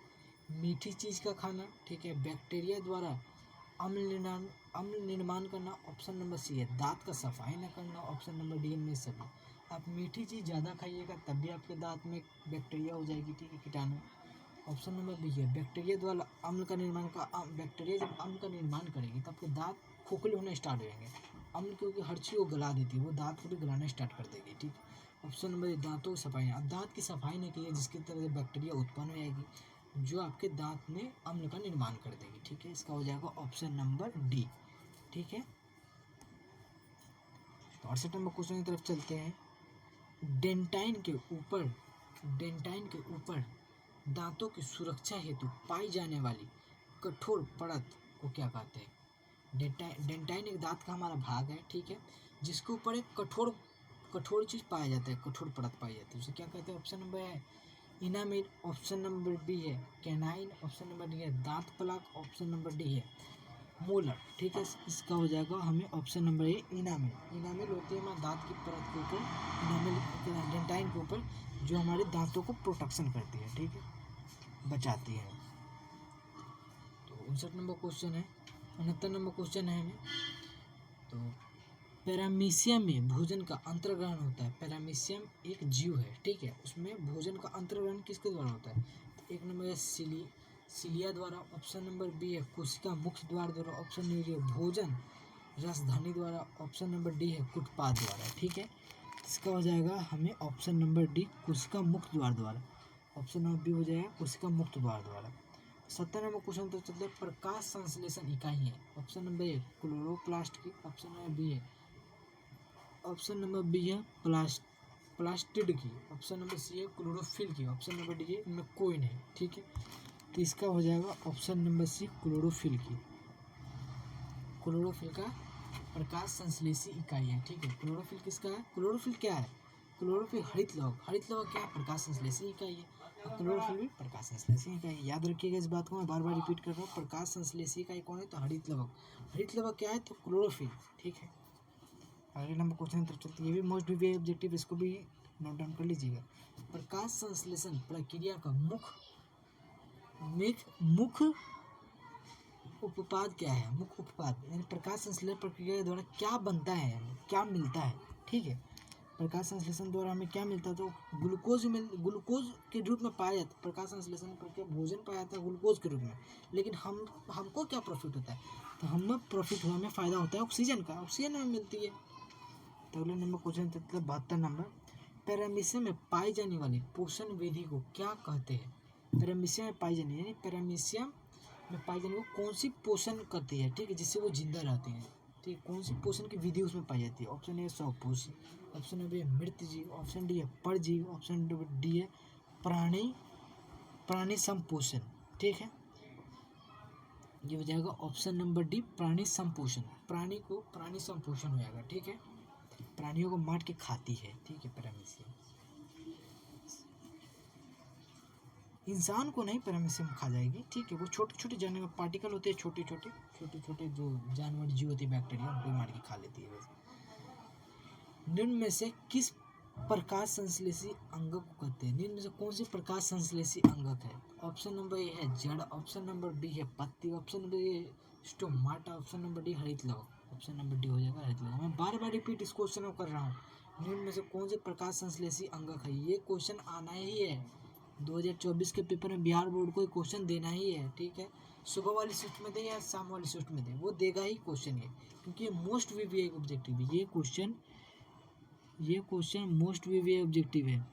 मीठी चीज़ का खाना, ठीक है, बैक्टीरिया द्वारा अम्ल निर्माण करना, ऑप्शन नंबर सी है दांत का सफाई न करना, ऑप्शन नंबर डी में सभी। आप मीठी चीज़ ज़्यादा खाइएगा तब भी आपके दांत में बैक्टीरिया हो जाएगी, ठीक है, कीटाणु। ऑप्शन नंबर बी है बैक्टीरिया द्वारा अम्ल का निर्माण बैक्टीरिया जब अम्ल का निर्माण करेगी तब आपके दांत खोखले होना स्टार्ट हो जाएंगे। अम्ल क्योंकि हर चीज़ को गला देती है, वो दांत को भी गलाना स्टार्ट कर देगी, ठीक है। ऑप्शन नंबर दांतों की सफाई, अब दांत की सफाई नहीं की है जिसकी तरह से बैक्टीरिया उत्पन्न हो जाएगी जो आपके दांत में अम्ल का निर्माण कर देगी, ठीक है। इसका हो जाएगा ऑप्शन नंबर डी, ठीक है। 68 नंबर क्वेश्चन की तरफ चलते हैं, डेंटाइन के ऊपर दांतों की सुरक्षा हेतु पाई जाने वाली कठोर परत को क्या कहते हैं? डेंटाइन एक दांत का हमारा भाग है, ठीक है, जिसके ऊपर एक कठोर चीज़ पाया जाता है, कठोर परत पाई जाती है, उसे क्या कहते हैं? ऑप्शन नंबर है इनामिल, ऑप्शन नंबर बी है कैनाइन, ऑप्शन नंबर डी है दांत प्लाक, ऑप्शन नंबर डी है मोलर, ठीक है। इसका हो जाएगा हमें ऑप्शन नंबर ए इनामिल होती है हमारे दांत की परत के ऊपर, इनामिल डेंटाइन के ऊपर जो हमारे दांतों को प्रोटेक्शन करती है, ठीक है। बचाती है। तो 59 नंबर क्वेश्चन है, 69 नंबर क्वेश्चन है हमें। तो पैरामीशियम में भोजन का अंतर्ग्रहण होता है। पैरामीशियम एक जीव है, ठीक है, उसमें भोजन का अंतर्ग्रहण किसके द्वारा होता है? तो एक नंबर है सिलिया द्वारा, ऑप्शन नंबर बी है कोशिका मुख्य द्वार द्वारा, ऑप्शन नंबर है भोजन रसधानी द्वारा, ऑप्शन नंबर डी है कुटपाद द्वारा, ठीक है। इसका हो जाएगा हमें ऑप्शन नंबर डी कोशिका मुक्त द्वार द्वारा, ऑप्शन नंबर बी हो जाएगा कोशिका मुक्त द्वार द्वारा। 70 नंबर क्वेश्चन तो चलते हैं प्रकाश संश्लेषण इकाई है। ऑप्शन नंबर ए क्लोरोप्लास्ट की, ऑप्शन नंबर बी है, ऑप्शन नंबर बी है प्लास्टिड की, ऑप्शन नंबर सी है क्लोरोफिल की, ऑप्शन नंबर डी है इनमें कोई नहीं, ठीक है। तो इसका हो जाएगा ऑप्शन नंबर सी क्लोरोफिल की। क्लोरोफिल का प्रकाश संश्लेषी इकाई है, ठीक है। क्लोरोफिल किसका है? क्लोरोफिल क्या है? क्लोरोफिल हरित लवक, हरित लवक क्या है? प्रकाश संश्लेषी इकाई है। और क्लोरोफिल भी प्रकाश संश्लेषी इकाई है। याद रखिएगा इस बात को, मैं बार बार रिपीट कर रहा हूँ। प्रकाश संश्लेषी इकाई कौन है? तो हरित लवक। हरित लवक क्या है? तो क्लोरोफिल, ठीक है। अगले नंबर क्वेश्चन तरफ चलते हैं, ये भी मोस्ट वीवीआई ऑब्जेक्टिव, इसको भी नोट डाउन कर लीजिएगा। प्रकाश संश्लेषण प्रक्रिया का मुख्य उपपाद क्या है? मुख्य उपपाद यानी प्रकाश संश्लेषण प्रक्रिया के द्वारा क्या बनता है, क्या मिलता है, ठीक है। प्रकाश संश्लेषण द्वारा हमें क्या मिलता है? तो ग्लूकोज के रूप में पाया जाता है। प्रकाश संश्लेषण प्रक्रिया भोजन पाया जाता है ग्लूकोज के रूप में, लेकिन हमको क्या प्रॉफिट होता है? तो हमें प्रॉफिट हुआ, हमें फायदा होता है ऑक्सीजन का, ऑक्सीजन हमें मिलती है। तो अगले नंबर क्वेश्चन 72 नंबर, पैरामीशियम में पाई जाने वाली पोषण विधि को क्या कहते हैं? पैरामीशियम में पाई जाने यानी पैरामीशियम में पाई जाने वो कौन सी पोषण करती है, ठीक है, जिससे वो जिंदा रहती है, ठीक है। कौन सी पोषण की विधि उसमें पाई जाती है? ऑप्शन ए स्वपोषी, ऑप्शन नंबर बी मृत जीव, ऑप्शन डी है परजीवी, ऑप्शन नंबर डी है प्राणी संपोषण, ठीक है। ये हो जाएगा ऑप्शन नंबर डी प्राणी संपोषण, प्राणी संपोषण हो जाएगा, ठीक है। प्राणियों को मार के खाती है, ठीक है, पैरामीशियम। इंसान को नहीं पैरामीशियम खा जाएगी, ठीक है। वो छोटे छोटे जानवर पार्टिकल होते हैं, छोटे छोटे जो जानवर जीव होते हैं, बैक्टीरिया, उनको मार के खा लेती है वैसे। निम्न में से किस प्रकाश संश्लेषी अंगक को कहते हैं? निम्न में से कौन सी प्रकाश संश्लेषी अंगक है? ऑप्शन नंबर ए है जड़, ऑप्शन नंबर बी है पत्ती, ऑप्शन नंबर ए स्टोमाटा, ऑप्शन नंबर डी हरित लवक, ऑप्शन नंबर डी हो जाएगा हरित लवक। मैं बार बार रिपीट इस क्वेश्चन को कर रहा हूँ। निम्न में से कौन से प्रकाश संश्लेषी अंगक है? ये क्वेश्चन आना ही है 2024 के पेपर में, बिहार बोर्ड को क्वेश्चन देना ही है, ठीक है। सुबह वाली शिफ्ट में दे या शाम वाली शिफ्ट में दे, वो देगा ही क्वेश्चन ये, क्योंकि ये मोस्ट वीवीआई ऑब्जेक्टिव है। ये क्वेश्चन मोस्ट वीवीआई ऑब्जेक्टिव है।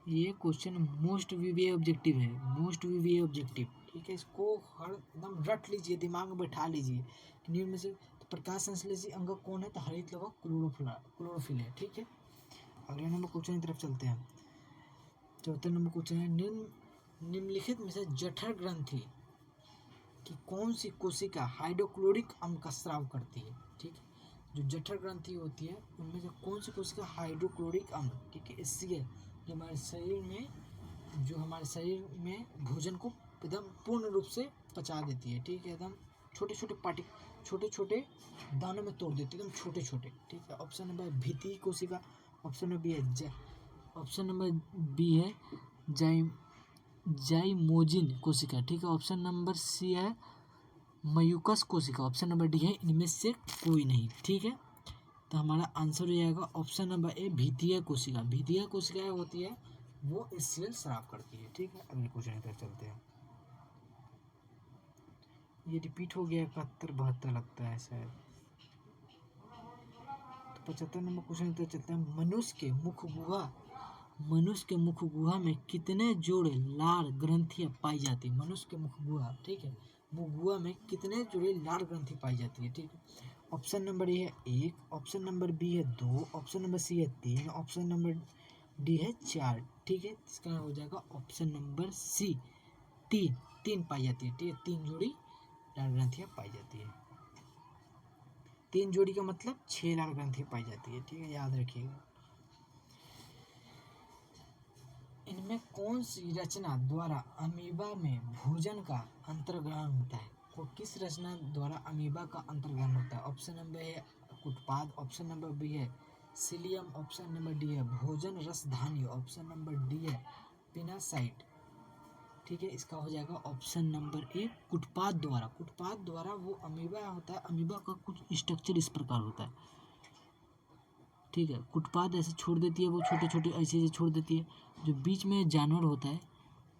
ये क्वेश्चन मोस्ट वीवीआई ऑब्जेक्टिव है, मोस्ट वीवीआई ऑब्जेक्टिव, ठीक है। इसको हर एकदम रट लीजिए, दिमाग में बैठा लीजिए। निम्न में से तो प्रकाश संश्लेषी अंगक कौन है? तो हरित लवक क्लोरोफिल है, ठीक है। अगले नंबर क्वेश्चन की तरफ चलते हैं। 74 नंबर क्वेश्चन है, निम्नलिखित में से जठर ग्रंथि कि कौन सी कोशिका हाइड्रोक्लोरिक अम्ल का स्राव करती है, ठीक है। जो जठर ग्रंथि होती है उनमें से कौन सी कोशिका हाइड्रोक्लोरिक अम्ल, ठीक है, इसलिए जो हमारे शरीर में भोजन को एकदम पूर्ण रूप से पचा देती है, ठीक है। एकदम छोटे छोटे दानों में तोड़ देती है, एकदम छोटे छोटे, ठीक है। ऑप्शन नंबर भित्ति कोशिका, ऑप्शन नंबर बी है जाइमोजिन कोशिका, ठीक है। ऑप्शन नंबर सी है मयूकस कोशिका, ऑप्शन नंबर डी है इनमें से कोई नहीं, ठीक है। तो हमारा आंसर हो जाएगा ऑप्शन नंबर ए भित्तीय कोशिका। भित्तीय कोशिका होती है वो HCl स्राव करती है, ठीक है। अगले क्वेश्चन पर चलते हैं। ये रिपीट हो गया 71-72 लगता है शायद। तो 75 नंबर क्वेश्चन पर चलते हैं। मनुष्य के मुख गुहा में कितने जोड़े लार ग्रंथियां पाई जाती है? मनुष्य के मुख गुहा, ठीक है, मुख गुहा में कितने जोड़े लार ग्रंथि पाई जाती है, ठीक है। ऑप्शन नंबर ए है 1, ऑप्शन नंबर बी है 2, ऑप्शन नंबर सी है 3, ऑप्शन नंबर डी है 4, ठीक है। इसका हो जाएगा ऑप्शन नंबर सी 3 पाई जाती है, ठीक है। 3 जोड़ी लार ग्रंथियां पाई जाती है। 3 जोड़ी का मतलब 6 लार ग्रंथियां पाई जाती है, ठीक है, याद रखिएगा। इनमें कौन सी रचना द्वारा अमीबा में भोजन का अंतर्ग्रहण होता है? किस रचना द्वारा अमीबा का अंतर्ग्रहण होता है? ऑप्शन नंबर है कुटपाद, ऑप्शन नंबर बी है सिलियम, ऑप्शन नंबर डी है भोजन रसधानी, ऑप्शन नंबर डी है पिनासाइट, ठीक है। इसका हो जाएगा ऑप्शन नंबर ए कुटपाथ द्वारा। कुटपाथ द्वारा वो अमीबा होता है, अमीबा का कुछ स्ट्रक्चर इस प्रकार होता है, ठीक है। कुटपाथ ऐसे छोड़ देती है, वो छोटे छोटे ऐसे ऐसे छोड़ देती है। जो बीच में जानवर होता है,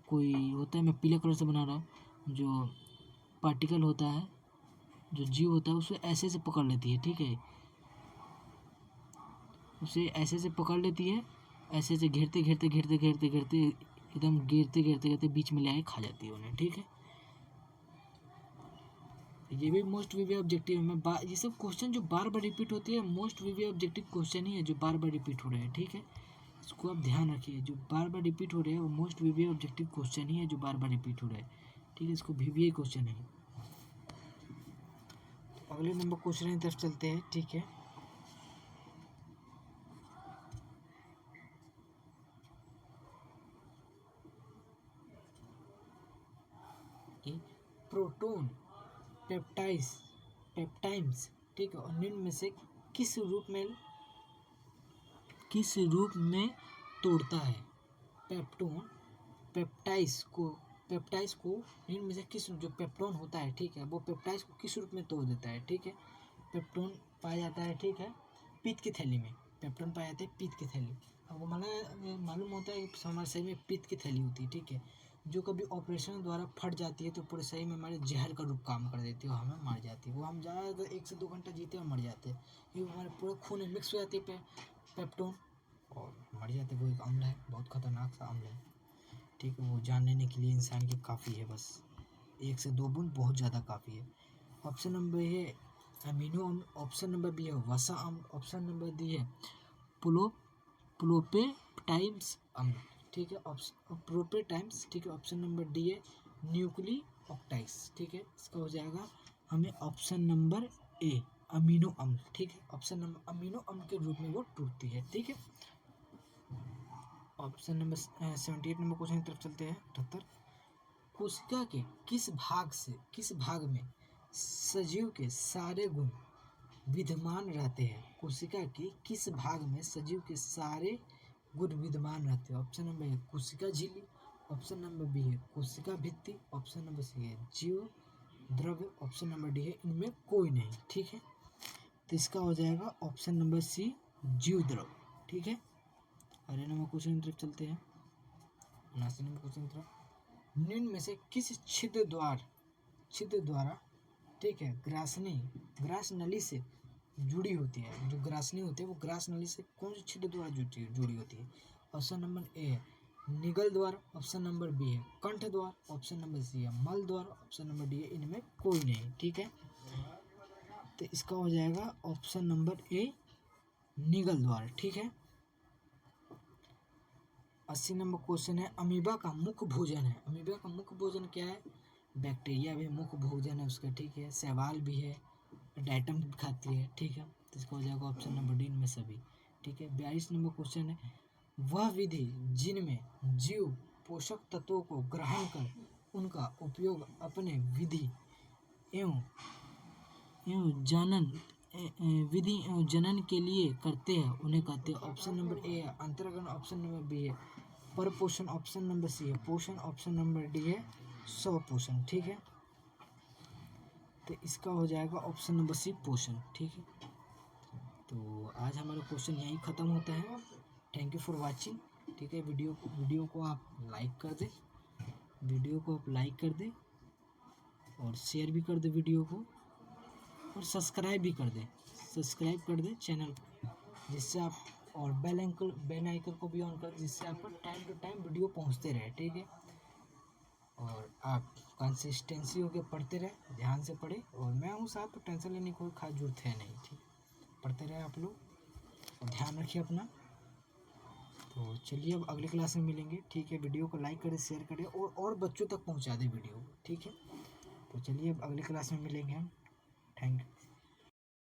कोई होता है, मैं पीले कलर से बना रहा हूँ, जो पार्टिकल होता है, जो जीव होता है, उसे ऐसे से पकड़ लेती है, ठीक है। उसे ऐसे से पकड़ लेती है, ऐसे से घेरते घेरते घेरते घेरते घेरते एकदम घेरते घेरते घेरते बीच में ले आके खा जाती है उन्हें, ठीक है। ये भी मोस्ट वीवी ऑब्जेक्टिव में ये सब क्वेश्चन जो बार बार रिपीट होती है, मोस्ट वीवी ऑब्जेक्टिव क्वेश्चन ही है जो बार बार रिपीट हो रहे हैं, ठीक है। इसको आप ध्यान रखिए, जो बार बार रिपीट हो रहे हैं वो मोस्ट वीवी ऑब्जेक्टिव क्वेश्चन ही है जो बार बार रिपीट हो रहे हैं, ठीक है। इसको वीवीआई क्वेश्चन है। तो अगले नंबर क्वेश्चन की तरफ चलते हैं, ठीक है। प्रोटोन पेप्टाइड्स, ठीक है, और निम्न में से किस रूप में तोड़ता है? पेप्टाइड्स को निम्न में से किस, जो पेप्टोन होता है, ठीक है, वो पेप्टाइड्स को किस रूप में तोड़ देता है, ठीक है। पेप्टोन पाया जाता है, ठीक है, पित्त की थैली में। पेप्टोन पाया जाता है पित्त की थैली। आपको मालूम होता है कि हमारे शरीर में पित्त की थैली होती है, ठीक है, जो कभी ऑपरेशन द्वारा फट जाती है तो पूरे शरीर में हमारे जहर का रूप काम कर देती है और हमें मार जाती है। वो हम ज़्यादा 1 से 2 घंटा जीते और मर जाते हैं, क्योंकि हमारे पूरे खून में मिक्स हो जाती है पेप्टोन और मर जाते हैं। वो एक अम्ल है, बहुत खतरनाक सा अम्ल है, ठीक है। वो जान लेने के लिए इंसान की काफ़ी है, बस 1 से 2 बूंद बहुत ज़्यादा काफ़ी है। ऑप्शन नंबर ए है अमीनो अम्ल, ऑप्शन नंबर बी है वसा अम्ल, ऑप्शन नंबर डी है प्रोपेटाइड्स अम्ल, ठीक है, प्रोपेटाइड्स, ठीक है। ऑप्शन नंबर डी है न्यूक्लियोटाइड्स, ठीक है। इसका हो जाएगा हमें ऑप्शन नंबर ए अमीनो अम्ल, ठीक है। ऑप्शन नंबर अमीनो अम्ल के रूप में वो टूटती है, ठीक है। ऑप्शन नंबर 78 नंबर क्वेश्चन की तरफ चलते हैं। 78 कोशिका के किस भाग में सजीव के सारे गुण विद्यमान रहते हैं? कोशिका के किस भाग में सजीव के सारे गुण विद्यमान रहते हैं? ऑप्शन नंबर ए कोशिका झिल्ली, ऑप्शन नंबर बी है कोशिका भित्ति, ऑप्शन नंबर सी है जीव द्रव्य, ऑप्शन नंबर डी है इनमें कोई नहीं, ठीक है। तो इसका हो जाएगा ऑप्शन नंबर सी जीव द्रव्य, ठीक है। अगले नंबर क्वेश्चन की तरफ चलते हैं। 79 नंबर क्वेश्चन की तरफ, निम्न में से किस छिद्र द्वारा, ठीक है, ग्रास नली से जुड़ी होती है? जो ग्रासनी होती है वो ग्रास नली से कौन सी छिद्र द्वारा जुड़ी होती है? ऑप्शन नंबर ए है निगल द्वार, ऑप्शन नंबर बी है कंठ द्वार, ऑप्शन नंबर सी है मल द्वार, ऑप्शन नंबर डी है इनमें कोई नहीं, ठीक है। तो इसका हो जाएगा ऑप्शन नंबर ए निगल द्वार, ठीक है। 80 नंबर क्वेश्चन है अमीबा का मुख्य भोजन है। अमीबा का मुख्य भोजन क्या है? बैक्टीरिया भी मुख्य भोजन है उसका, ठीक है। शैवाल भी है, डाइटम भी खाती है, ठीक है। तो इसका हो जाएगा ऑप्शन नंबर डी इनमें सभी, ठीक है। 42 नंबर क्वेश्चन है वह विधि जिनमें जीव पोषक तत्वों को ग्रहण कर उनका उपयोग अपने विधि एवं जनन के लिए करते हैं उन्हें कहते हैं? ऑप्शन नंबर ए है अंतर्गण, ऑप्शन नंबर बी है परपोषण, ऑप्शन नंबर सी है पोषण, ऑप्शन नंबर डी है स्वपोषण, ठीक है। तो इसका हो जाएगा ऑप्शन नंबर सी पोषण, ठीक है। तो आज हमारा क्वेश्चन यहीं ख़त्म होता है। थैंक यू फॉर वाचिंग, ठीक है। वीडियो को आप लाइक कर दें, और शेयर भी कर दें वीडियो को, और सब्सक्राइब कर दें चैनल को, जिससे आप, और बेल आइकन को भी ऑन कर दें, जिससे आपको टाइम टू टाइम वीडियो पहुंचते रहे, ठीक है। और आप कंसिस्टेंसी होकर पढ़ते रहे, ध्यान से पढ़े, और मैं हूँ साथ, तो टेंशन लेने की कोई खास जरूरत है नहीं, ठीक। पढ़ते रहे आप लोग, और ध्यान रखिए अपना। तो चलिए अब अगले क्लास में मिलेंगे, ठीक है। वीडियो को लाइक करें, शेयर करें, और बच्चों तक पहुँचा दें वीडियो को, ठीक है। तो चलिए अब अगले क्लास में मिलेंगे हम। Thank you.